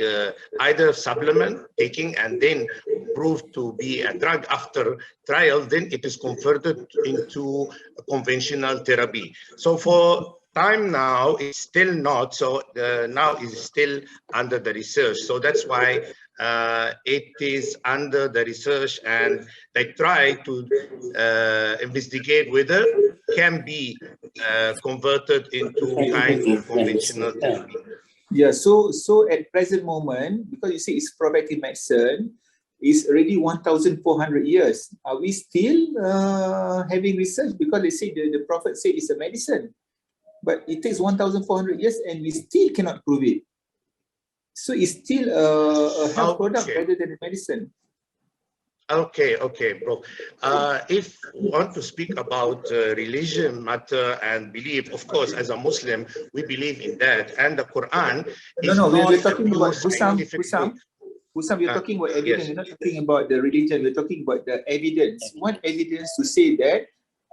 either supplement taking and then proved to be a drug after trial, then it is converted into a conventional therapy. So for time now, it's still not. So now is still under the research. So that's why it is under the research, and they try to investigate whether can be converted into kind of conventional therapy. Yeah, so at present moment, because you say it's preventive medicine, it's already 1,400 years. Are we still having research? Because they say the Prophet said it's a medicine, but it takes 1,400 years and we still cannot prove it. So it's still a health product rather than a medicine. Okay, bro. If we want to speak about religion, matter, and belief, of course, as a Muslim, we believe in that. And the Quran is we're not a talking pure about scientific book. Husam, you're talking about evidence. Yes. You're not talking about the religion. We're talking about the evidence. What evidence to say that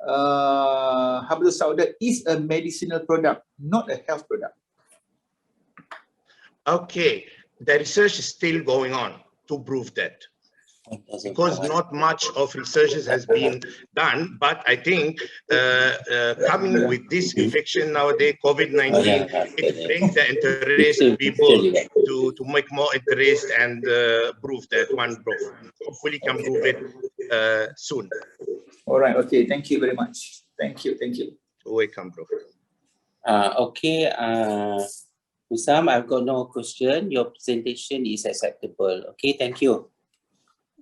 Habbatus Sauda is a medicinal product, not a health product? Okay, the research is still going on to prove that. Because not much of researches has been done, but I think coming with this infection nowadays, COVID-19, it brings the interest people to make more interest and prove that one, Prof. Hopefully can prove it soon. All right, okay, thank you very much. Thank you. Welcome, Prof. Okay, Husam, I've got no question. Your presentation is acceptable. Okay, thank you.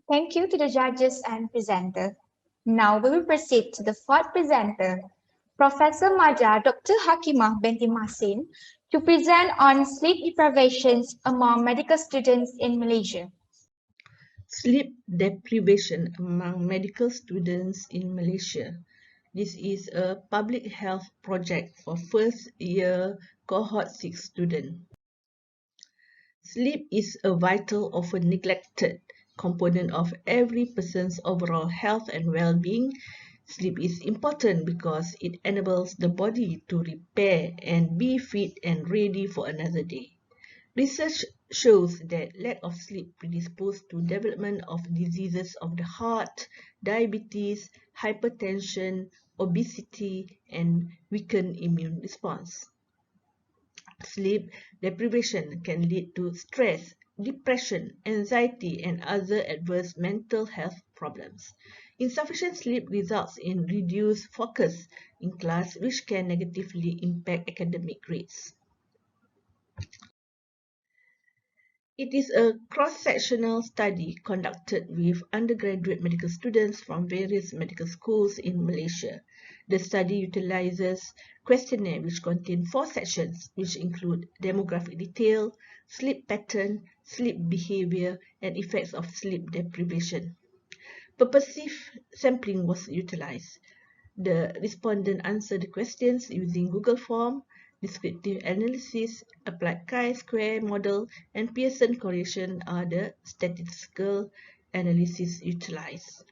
Thank you to the judges and presenter. Now we will proceed to the fourth presenter, Professor Madya Dr. Hakimah binti Mahsin, to present on sleep deprivations among medical students in Malaysia. Sleep deprivation among medical students in Malaysia. This is a public health project for first year cohort 6 student. Sleep is a vital, often neglected component of every person's overall health and well-being. Sleep is important because it enables the body to repair and be fit and ready for another day. Research shows that lack of sleep predisposes to development of diseases of the heart, diabetes, hypertension, obesity, and weakened immune response. Sleep deprivation can lead to stress, depression, anxiety, and other adverse mental health problems. Insufficient sleep results in reduced focus in class, which can negatively impact academic grades. It is a cross-sectional study conducted with undergraduate medical students from various medical schools in Malaysia. The study utilizes questionnaire which contain 4 sections, which include demographic detail, sleep pattern, sleep behavior, and effects of sleep deprivation. Purposive sampling was utilized. The respondent answered the questions using Google Form, descriptive analysis, applied chi-square model, and Pearson correlation are the statistical analysis utilized.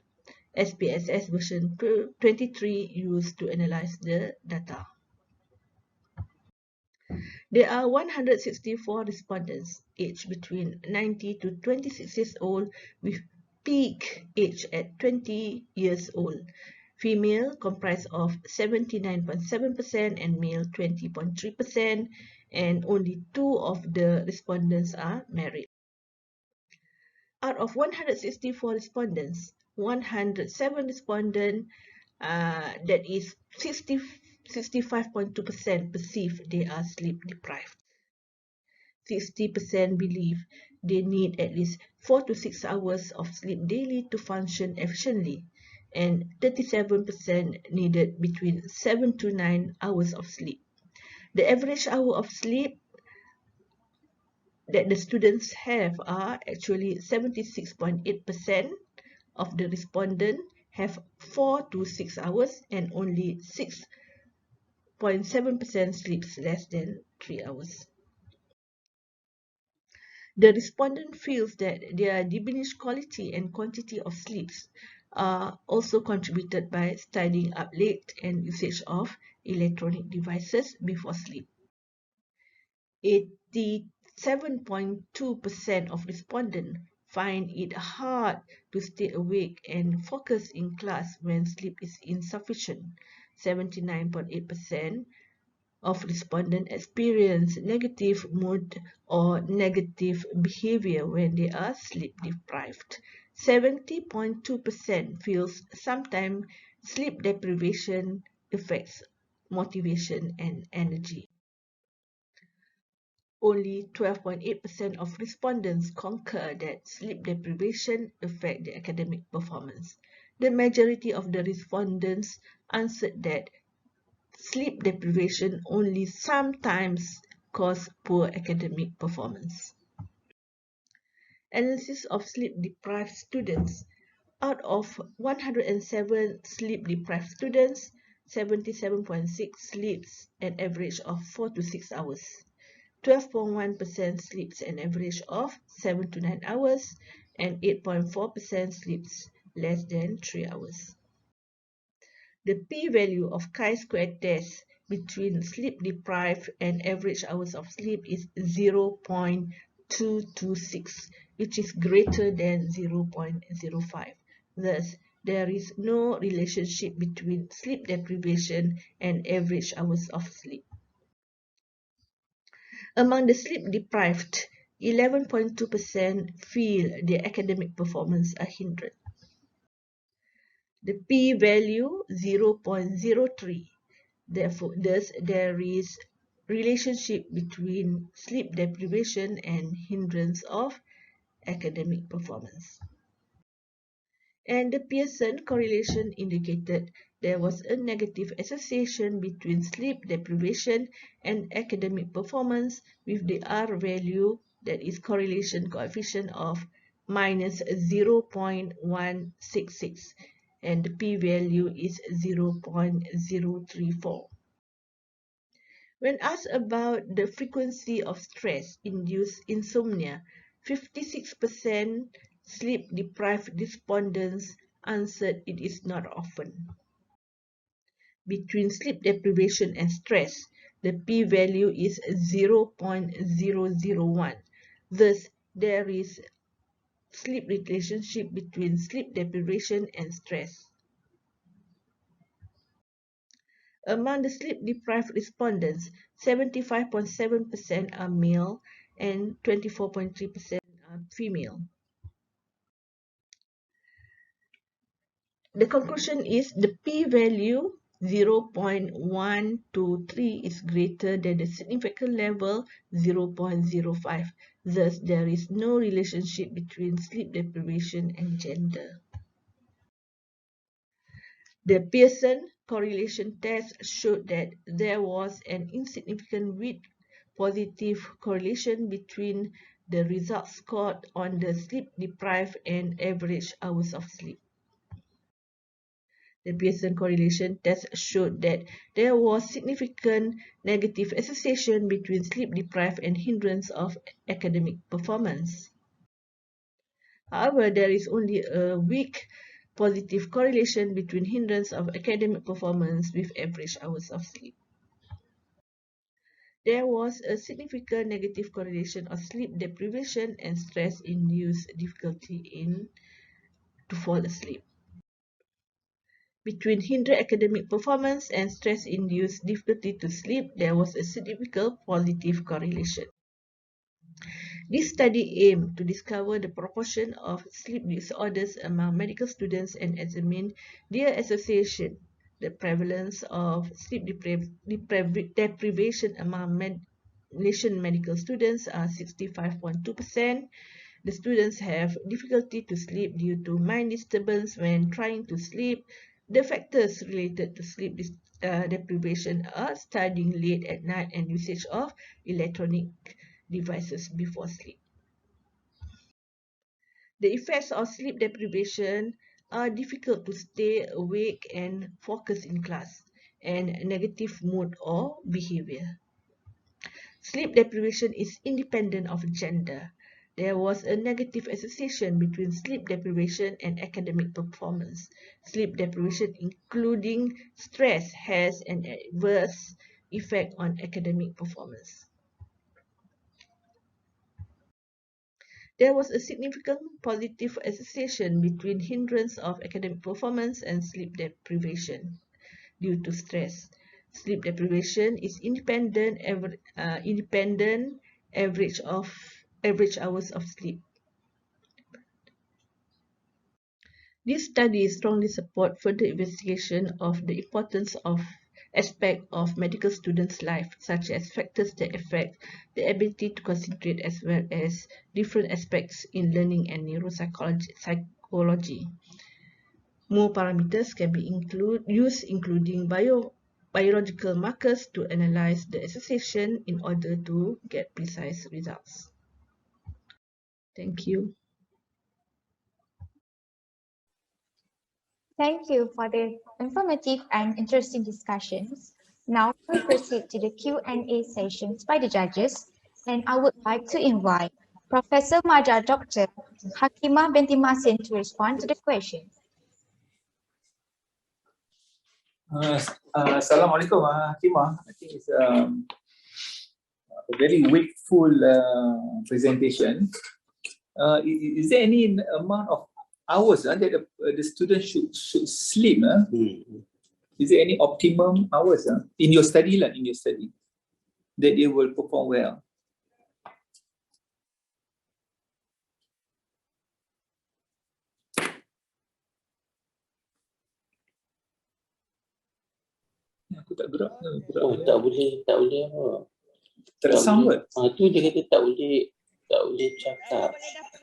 SPSS version 23 used to analyze the data. There are 164 respondents aged between 90 to 26 years old with peak age at 20 years old. Female comprised of 79.7% and male 20.3%, and only 2 of the respondents are married. Out of 164 respondents, 107 respondents, that is 65.2% perceive they are sleep deprived. 60% believe they need at least 4 to 6 hours of sleep daily to function efficiently, and 37% needed between 7 to 9 hours of sleep. The average hour of sleep that the students have are actually 76.8% of the respondents have 4 to 6 hours, and only 6.7% sleeps less than 3 hours. The respondent feels that their diminished quality and quantity of sleeps are also contributed by staying up late and usage of electronic devices before sleep. 87.2% of respondents find it hard to stay awake and focus in class when sleep is insufficient. 79.8% of respondents experience negative mood or negative behavior when they are sleep deprived. 70.2% feels sometimes sleep deprivation affects motivation and energy. Only 12.8% of respondents concur that sleep deprivation affect the academic performance. The majority of the respondents answered that sleep deprivation only sometimes cause poor academic performance. Analysis of sleep-deprived students. Out of 107 sleep-deprived students, 77.6 sleeps an average of 4 to 6 hours. 12.1% sleeps an average of 7 to 9 hours, and 8.4% sleeps less than 3 hours. The p-value of chi-square test between sleep-deprived and average hours of sleep is 0.226, which is greater than 0.05. Thus, there is no relationship between sleep deprivation and average hours of sleep. Among the sleep-deprived, 11.2% feel their academic performance are hindered. The p-value 0.03. Therefore, thus there is relationship between sleep deprivation and hindrance of academic performance. And the Pearson correlation indicated there was a negative association between sleep deprivation and academic performance with the R value, that is correlation coefficient of minus 0.166, and the p-value is 0.034. When asked about the frequency of stress-induced insomnia, 56% sleep-deprived respondents answered it is not often. Between sleep deprivation and stress, the p-value is 0.001. Thus, there is sleep relationship between sleep deprivation and stress. Among the sleep-deprived respondents, 75.7% are male and 24.3% are female. The conclusion is the p-value 0.123 is greater than the significant level 0.05. Thus, there is no relationship between sleep deprivation and gender. The Pearson correlation test showed that there was an insignificant weak positive correlation between the results scored on the sleep-deprived and average hours of sleep. The Pearson correlation test showed that there was significant negative association between sleep-deprived and hindrance of academic performance. However, there is only a weak positive correlation between hindrance of academic performance with average hours of sleep. There was a significant negative correlation of sleep deprivation and stress-induced difficulty to fall asleep. Between hindered academic performance and stress-induced difficulty to sleep, there was a significant positive correlation. This study aimed to discover the proportion of sleep disorders among medical students and examine their association. The prevalence of sleep deprivation among Malaysian medical students are 65.2%. The students have difficulty to sleep due to mind disturbance when trying to sleep. The factors related to sleep deprivation are studying late at night and usage of electronic devices before sleep. The effects of sleep deprivation are difficult to stay awake and focus in class, and negative mood or behavior. Sleep deprivation is independent of gender. There was a negative association between sleep deprivation and academic performance. Sleep deprivation, including stress, has an adverse effect on academic performance. There was a significant positive association between hindrance of academic performance and sleep deprivation due to stress. Sleep deprivation is independent average hours of sleep. These studies strongly support further investigation of the importance of aspects of medical students' life, such as factors that affect the ability to concentrate, as well as different aspects in learning and neuropsychology. More parameters can be used, including biological markers, to analyze the association in order to get precise results. Thank you. Thank you for the informative and interesting discussions. Now we'll proceed to the Q&A sessions by the judges, and I would like to invite Professor Madya Dr. Hakimah binti Mahsin to respond to the questions. Assalamualaikum, Hakimah. I think it's a very wakeful presentation. Is there any amount of hours that the student should sleep? Is there any optimum hours in your study that they will perform well? Aku tak gerak. Oh, tak boleh apa. Tersambut. Tu dia kata tak boleh cakap.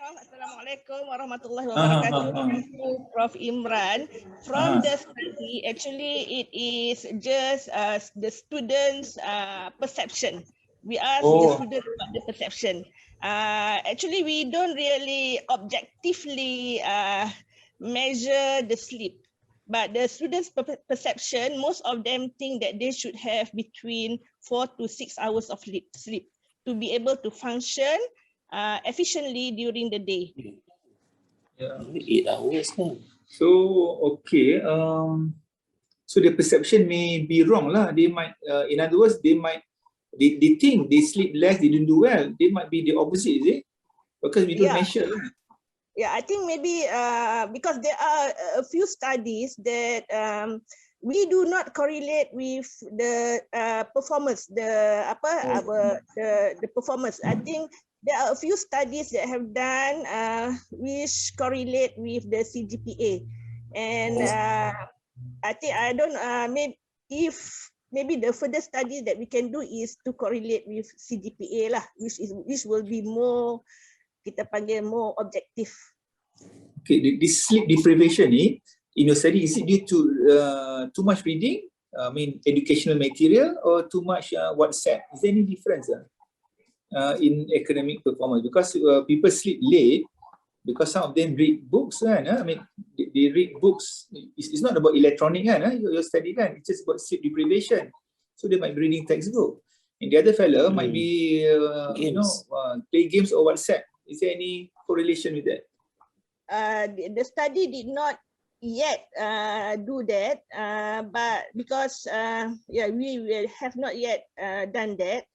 Assalamualaikum warahmatullahi wabarakatuh. Thank you, Prof. Imran. From the study, actually, it is just the students' perception. We ask the students about the perception. Actually, we don't really objectively measure the sleep. But the students' perception, most of them think that they should have between 4 to 6 hours of sleep to be able to function efficiently during the day. Yeah. 8 hours kan. So okay, so the perception may be wrong lah. They might, in other words, they think they sleep less, they don't do well. They might be the opposite, is it? Because we don't measure. Yeah, I think maybe because there are a few studies that we do not correlate with the performance, the performance. I think there are a few studies that have done which correlate with the CGPA, and maybe the further study that we can do is to correlate with CGPA lah, which will be more, kita panggil more objective. Okay, this sleep deprivation in your study, is it due to too much reading? I mean, educational material, or too much WhatsApp? Is there any difference in academic performance? Because people sleep late because some of them read books, kan? I mean, they read books. It's not about electronic, kan? Your study, kan? It's just about sleep deprivation. So they might be reading textbook. And the other fellow might be, play games or WhatsApp. Is there any correlation with that? The study did not yet do that, but because we have not yet done that.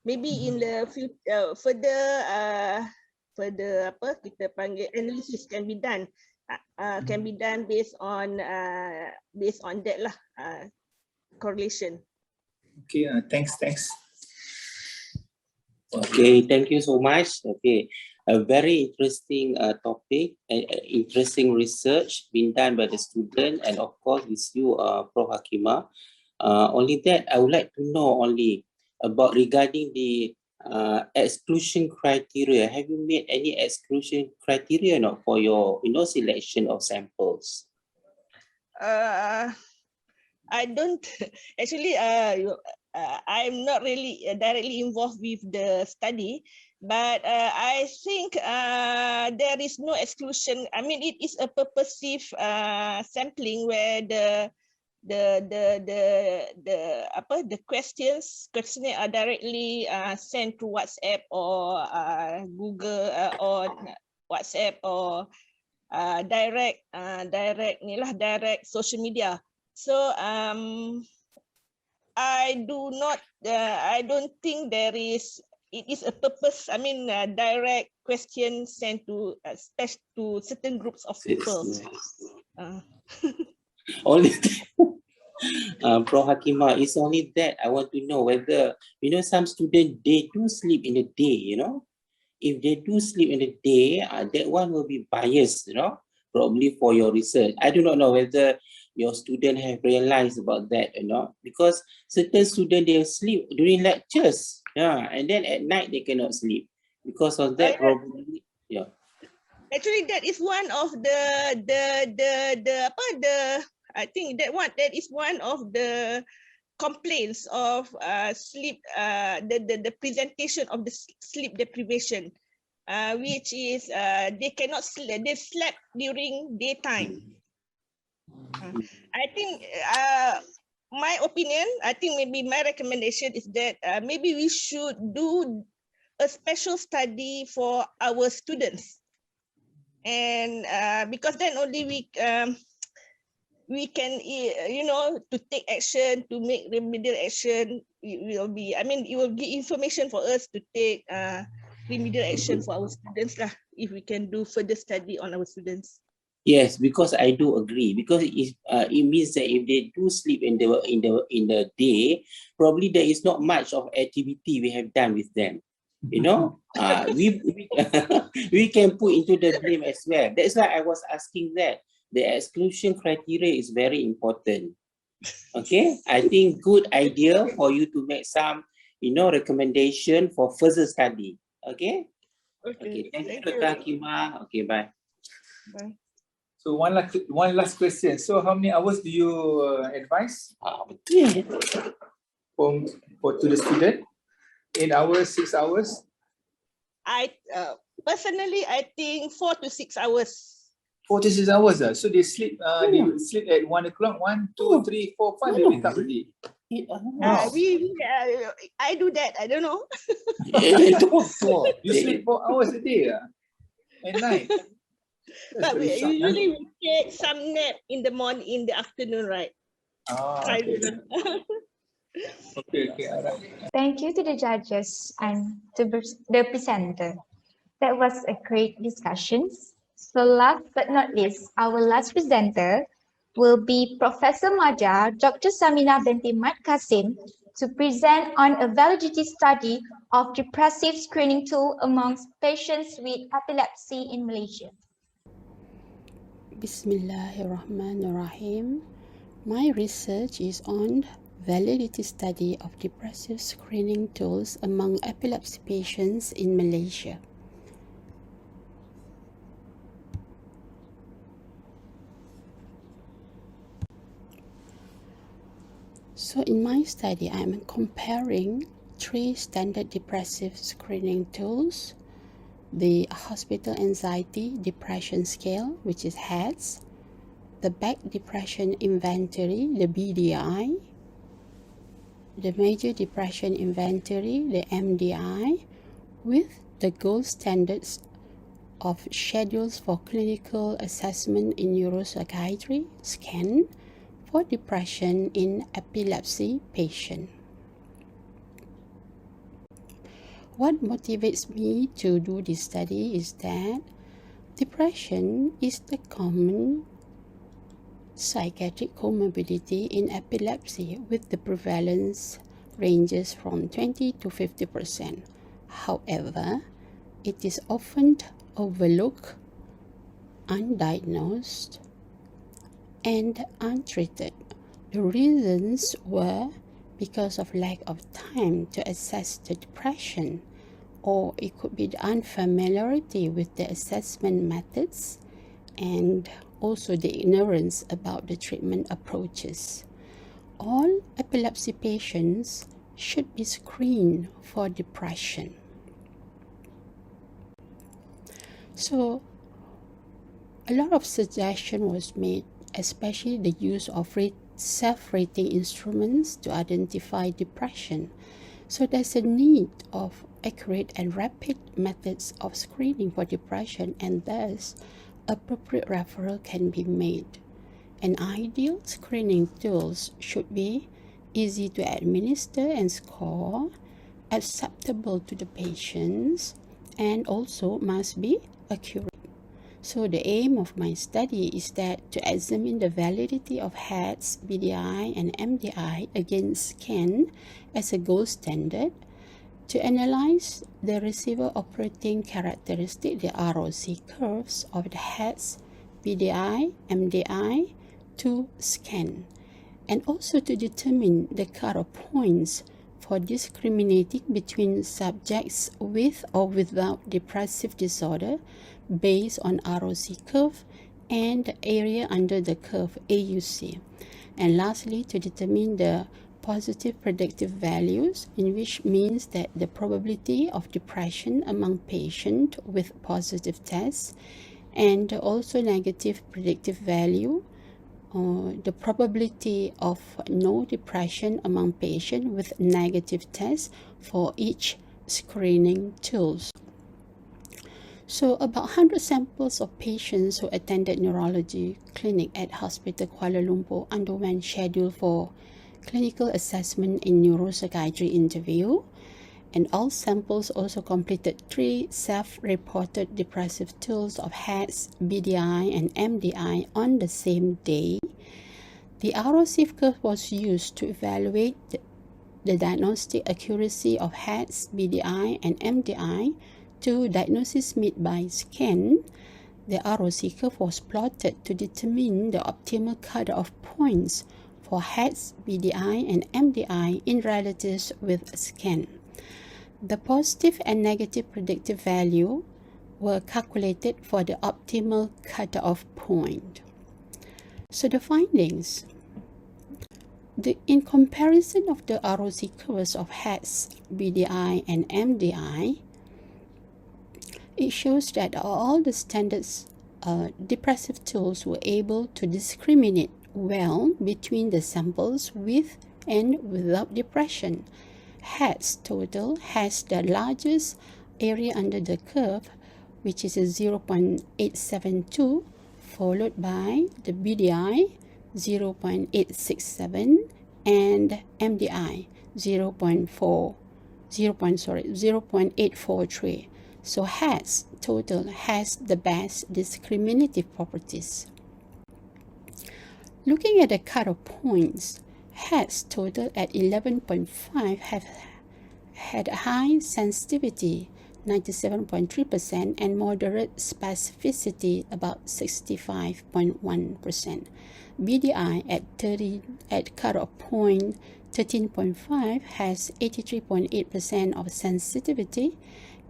Maybe in the future, further kita panggil analysis can be done based on that lah, correlation. Okay, thanks. Okay, thank you so much. Okay, a very interesting topic, interesting research being done by the student, and of course with you, Prof. Hakimah. Only that I would like to know only about regarding the exclusion criteria. Have you made any exclusion criteria not for your selection of samples? I don't actually. I'm not really directly involved with the study, but I think there is no exclusion. I mean, it is a purposive sampling where the questionnaire are directly sent to WhatsApp or Google or WhatsApp or direct social media. So I don't think it is a purpose. I mean, direct question sent to certain groups of people. Only Prof. Hakimah, it's only that I want to know whether, some students, they do sleep in the day, If they do sleep in the day, that one will be biased, probably for your research. I do not know whether your student have realized about that or not, because certain students, they sleep during lectures, and then at night they cannot sleep because of that. Probably, Actually, that is one of I think that is one of the complaints of sleep, the presentation of the sleep deprivation, which is they cannot sleep, they slept during daytime. I think my opinion, I think maybe my recommendation is that maybe we should do a special study for our students, and because then only we can, to take action, to make remedial action. It will be, it will give information for us to take remedial action for our students lah, if we can do further study on our students. Yes, because I do agree, because it means that if they do sleep in the day, probably there is not much of activity we have done with them. We can put into the blame as well. That's why I was asking that. The exclusion criteria is very important. Okay, I think good idea for you to make some, recommendation for further study. Okay. Okay. Thank you, Dr. Hakimah. Okay, bye. Bye. So one last question. So how many hours do you advise to the student? 8 hours, 6 hours? I personally, I think 4 to 6 hours. 4 to 6 hours. So they sleep. They will sleep at 1 o'clock. 1, 2, 3, 4, 5. They wake up already. Wow. I do that. I don't know. You sleep 4 hours a day at night. But usually we take some nap in the morning, in the afternoon, right? Okay. Okay. Thank you to the judges and to the presenter. That was a great discussion. So last but not least, our last presenter will be Professor Madya, Dr. Saminah binti Kassim, to present on a validity study of depressive screening tool amongst patients with epilepsy in Malaysia. Bismillahirrahmanirrahim. My research is on validity study of depressive screening tools among epilepsy patients in Malaysia. So in my study, I am comparing 3 standard depressive screening tools: the Hospital Anxiety Depression Scale, which is HADS, the Back Depression Inventory, the BDI, the Major Depression Inventory, the MDI, with the gold standards of schedules for clinical assessment in neuropsychiatry, SCAN, for depression in epilepsy patient. What motivates me to do this study is that depression is the common psychiatric comorbidity in epilepsy, with the prevalence ranges from 20 to 50%. However, it is often overlooked, undiagnosed, and untreated. The reasons were because of lack of time to assess the depression, or it could be the unfamiliarity with the assessment methods, and also the ignorance about the treatment approaches. All epilepsy patients should be screened for depression. So, a lot of suggestion was made, especially the use of self-rating instruments to identify depression. So there's a need of accurate and rapid methods of screening for depression, and thus appropriate referral can be made. An ideal screening tools should be easy to administer and score, acceptable to the patients, and also must be accurate. So the aim of my study is that to examine the validity of HADS, BDI, and MDI against SCAN as a gold standard, to analyze the receiver operating characteristic, the ROC curves of the HADS, BDI, MDI to scan, and also to determine the cutoff points for discriminating between subjects with or without depressive disorder based on ROC curve and the area under the curve AUC. And lastly, to determine the positive predictive values, in which means that the probability of depression among patients with positive tests, and also negative predictive value, the probability of no depression among patients with negative tests for each screening tools. So about 100 samples of patients who attended neurology clinic at Hospital Kuala Lumpur underwent schedule for clinical assessment in neuropsychiatry interview, and all samples also completed 3 self-reported depressive tools of HADS, BDI, and MDI on the same day. The ROC curve was used to evaluate the diagnostic accuracy of HADS, BDI, and MDI to diagnosis made by scan. The ROC curve was plotted to determine the optimal cutoff points for HADS, BDI, and MDI in relatives with scan. The positive and negative predictive value were calculated for the optimal cutoff point. So the findings. In comparison of the ROC curves of HADS, BDI, and MDI, it shows that all the standards depressive tools were able to discriminate well between the samples with and without depression. HADS total has the largest area under the curve, which is a 0.872, followed by the BDI 0.867 and MDI 0.843. So HADS total has the best discriminative properties. Looking at the cutoff points, HADS total at 11.5 had high sensitivity 97.3% and moderate specificity about 65.1%. BDI at cutoff point 13.5 has 83.8% of sensitivity.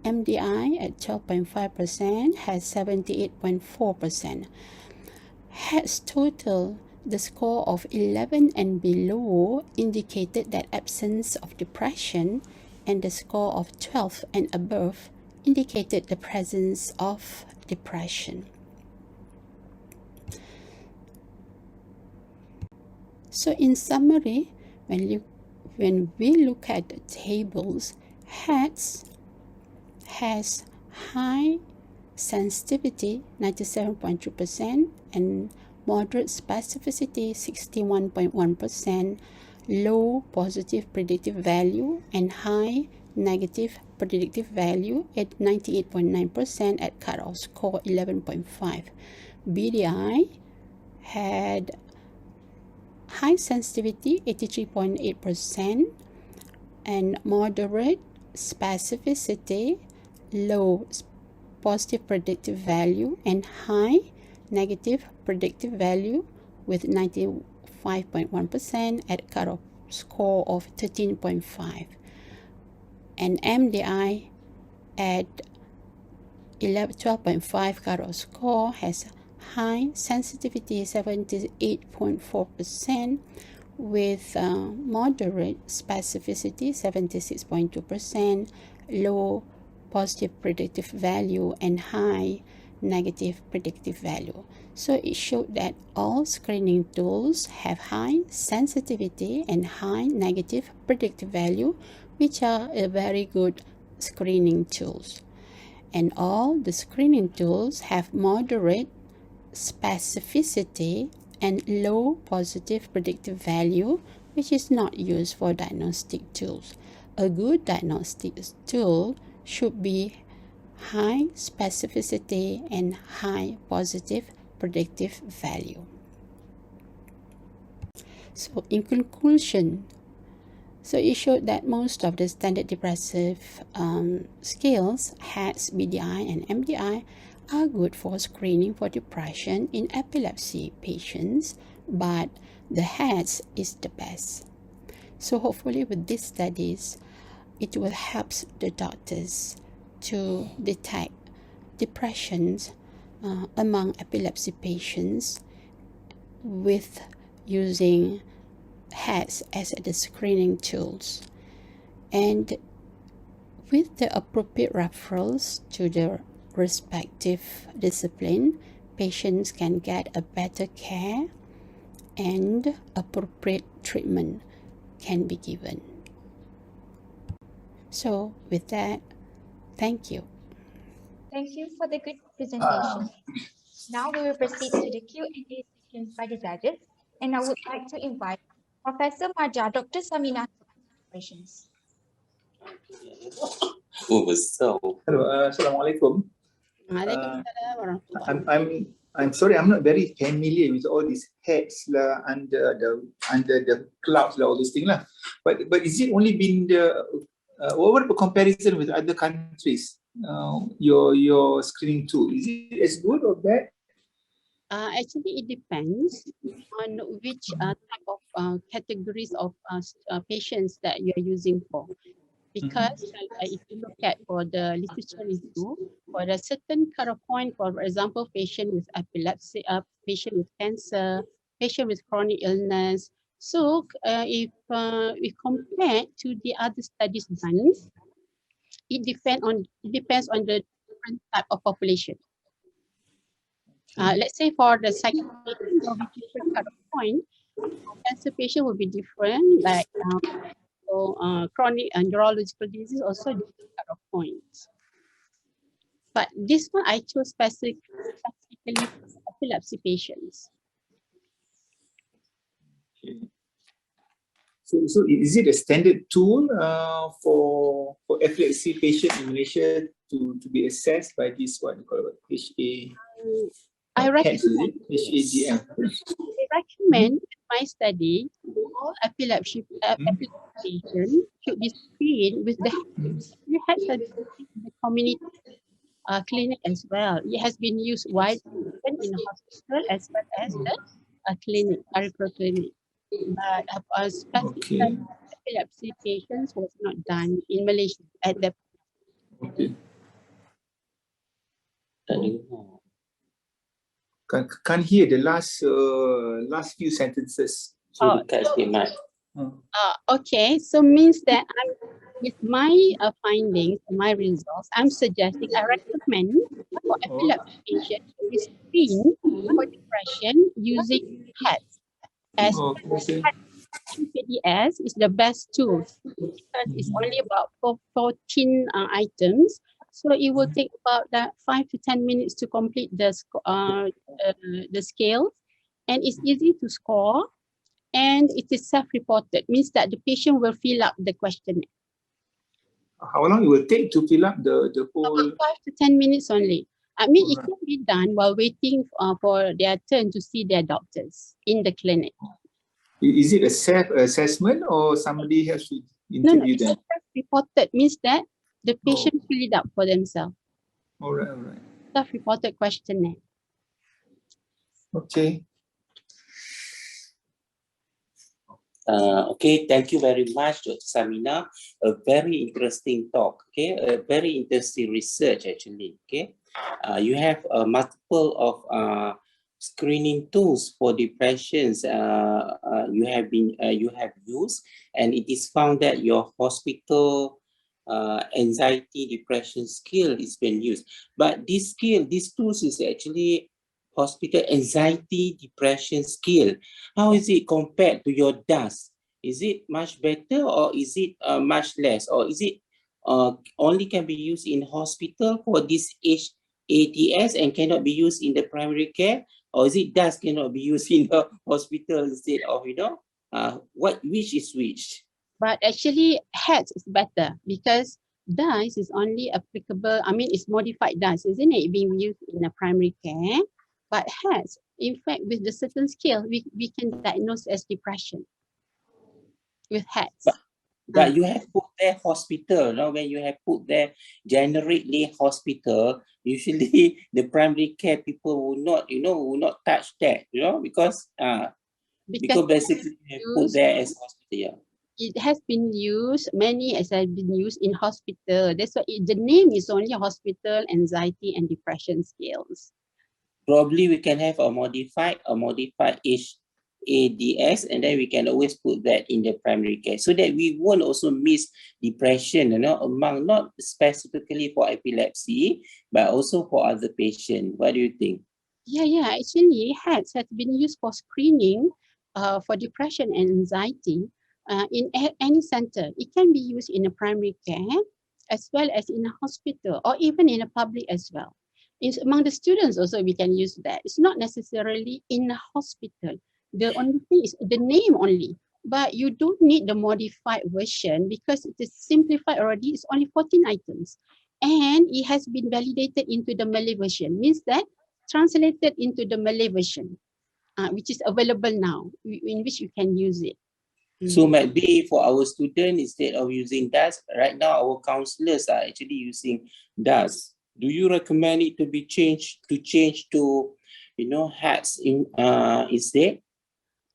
MDI at 12.5% has 78.4%. HADS total, the score of 11 and below indicated that absence of depression, and the score of 12 and above indicated the presence of depression. So in summary, when we look at the tables, HADS has high sensitivity 97.2% and moderate specificity 61.1%, low positive predictive value and high negative predictive value at 98.9% at cutoff score 11.5. BDI had high sensitivity 83.8% and moderate specificity, low positive predictive value and high negative predictive value with 95.1% at cutoff score of 13.5. And MDI at 12.5 cutoff score has high sensitivity 78.4% with moderate specificity 76.2%, low positive predictive value and high negative predictive value. So it showed that all screening tools have high sensitivity and high negative predictive value, which are a very good screening tools. And all the screening tools have moderate specificity and low positive predictive value, which is not used for diagnostic tools. A good diagnostic tool should be high specificity and high positive predictive value. So in conclusion, it showed that most of the standard depressive scales, HADS, BDI, and MDI, are good for screening for depression in epilepsy patients, but the HADS is the best. So hopefully with these studies, it will help the doctors to detect depressions among epilepsy patients with using HADS as the screening tools. And with the appropriate referrals to the respective discipline, patients can get a better care and appropriate treatment can be given. So with that, thank you. Thank you for the good presentation. Now we will proceed to the Q&A session by the judges, and I would like to invite Professor Madya, Dr. Saminah to answer questions. Oh, so. Hello, Assalamualaikum. Waalaikumsalam warahmatullahi. I'm sorry, I'm not very familiar with all these heads lah, under the clouds lah, all these things lah. But is it only been what about comparison with other countries? Your screening tool, is it as good or bad? Actually, it depends on which type of categories of patients that you are using for. Because if you look at for the literature review, for a certain cutoff point, for example, patient with epilepsy, patient with cancer, patient with chronic illness. So if we compare to the other studies done, it depends on the different type of population. Let's say for the psychiatric patient, there will be different cutoff point. Cancer patient will be different, like chronic and neurological disease also different cutoff points. But this one I chose specifically for epilepsy patients. Okay. So is it a standard tool for epilepsy patient in Malaysia to be assessed by this what you call it, I recommend HADM? I recommend in my study all epilepsy patients should be screened with the HADS in the community clinic as well. It has been used widely in the hospital as well as the clinic, peripheral clinic. But specific epilepsy patients was not done in Malaysia at the. Okay. Can't hear the last few sentences. Okay, so means that with my findings, my results, I'm suggesting I recommend for epilepsy patients to be screened for depression using HADS. As PDS is the best tool because it's only about 14 items. So it will take about 5 to 10 minutes to complete the scale, and it's easy to score, and it is self-reported. Means that the patient will fill up the questionnaire. How long it will take to fill up the whole? About 5 to 10 minutes only. I mean, it can be done while waiting for their turn to see their doctors in the clinic. Is it a self-assessment or somebody has to interview them? No, it's self-reported means that the patient fill it up for themselves. All right. Self-reported questionnaire. Okay. Okay, thank you very much, Dr. Saminah. A very interesting talk, okay? A very interesting research, actually, okay? You have multiple of screening tools for depressions you have used, and it is found that your hospital anxiety depression scale is being used. But this scale, these tools is actually hospital anxiety depression scale. How is it compared to your DAS? Is it much better or is it much less? Or is it only can be used in hospital for this HADS and cannot be used in the primary care? Or is it DAS cannot be used in the hospital instead of, which is which? But actually, HADS is better because DAS is only applicable, it's modified DAS, isn't it? Being used in a primary care. But HADS, in fact, with the certain scale, we can diagnose as depression with HADS. But you have put there hospital. Now, when you have put there generically hospital, usually the primary care people will not, will not touch that, because basically you have put there as hospital. Yeah. It has been used, many as have been used in hospital. That's why the name is only hospital anxiety and depression scales. Probably we can have a modified HADS, and then we can always put that in the primary care so that we won't also miss depression, among not specifically for epilepsy, but also for other patients. What do you think? Yeah. Actually, HADS has been used for screening for depression and anxiety in any center. It can be used in a primary care as well as in a hospital or even in a public as well. Among the students also we can use that. It's not necessarily in a hospital. The only thing is the name only, but you don't need the modified version because it is simplified already. It's only 14 items and it has been validated into the Malay version. Means that translated into the Malay version, which is available now, in which you can use it. So might be for our students, instead of using DAS, right now our counselors are actually using DAS. Do you recommend it to be changed to HADS instead?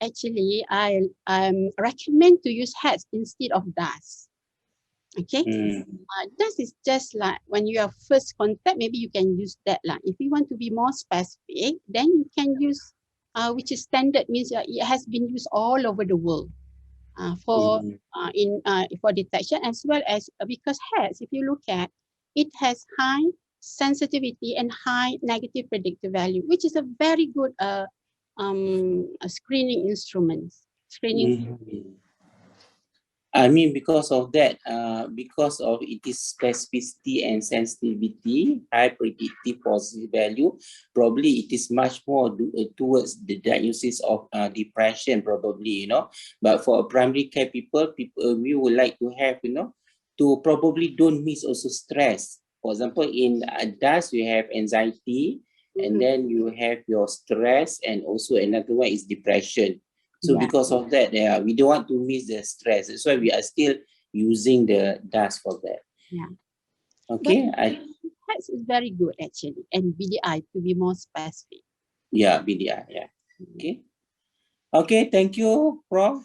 Actually, I recommend to use HADS instead of DAS. Okay, DAS is just like when you have first contact, maybe you can use that. If you want to be more specific, then you can use which is standard, means it has been used all over the world for detection, as well as because HADS, if you look at it, has high sensitivity and high negative predictive value, which is a very good screening instrument. I mean, because of that, because of its specificity and sensitivity, high predictive positive value, probably it is much more towards the diagnosis of depression, probably, But for primary care people, we would like to have, to probably don't miss also stress. For example, in DAS, you have anxiety, and then you have your stress, and also another one is depression. So because of that, we don't want to miss the stress. That's why we are still using the DAS for that. Yeah. Okay. HADS is very good actually, and BDI to be more specific. Yeah, BDI. Yeah. Okay. Okay. Thank you, Prof.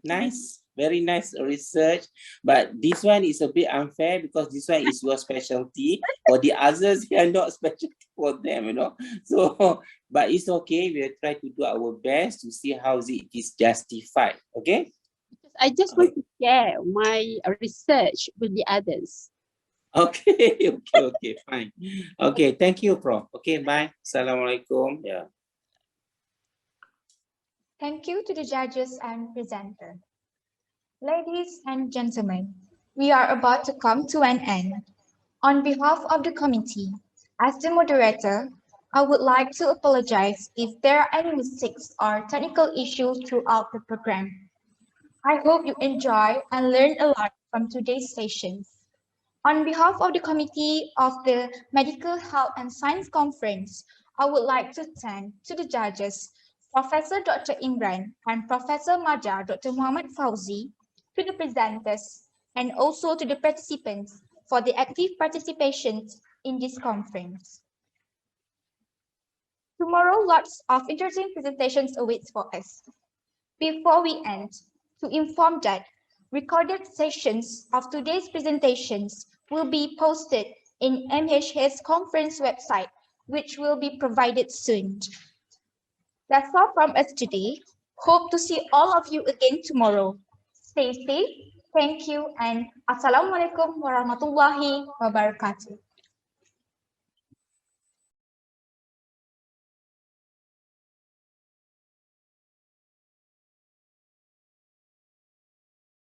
Nice. Very nice research. But this one is a bit unfair because this one is your specialty. For the others, they are not specialty for them, So, but it's okay. We'll try to do our best to see how it is justified. Okay? I just want to share my research with the others. Okay, fine. Okay, thank you, Prof. Okay, bye. Assalamualaikum. Yeah. Thank you to the judges and presenter. Ladies and gentlemen, we are about to come to an end. On behalf of the committee, as the moderator, I would like to apologize if there are any mistakes or technical issues throughout the program. I hope you enjoy and learn a lot from today's sessions. On behalf of the Committee of the Medical Health and Science Conference, I would like to thank to the judges, Professor Dr. Imran and Professor Madya, Dr. Muhammad Fauzi, to the presenters, and also to the participants for the active participation in this conference. Tomorrow, lots of interesting presentations awaits for us. Before we end, to inform that recorded sessions of today's presentations will be posted in MHS conference website, which will be provided soon. That's all from us today. Hope to see all of you again tomorrow. Stay safe. Thank you and Assalamualaikum warahmatullahi wabarakatuh.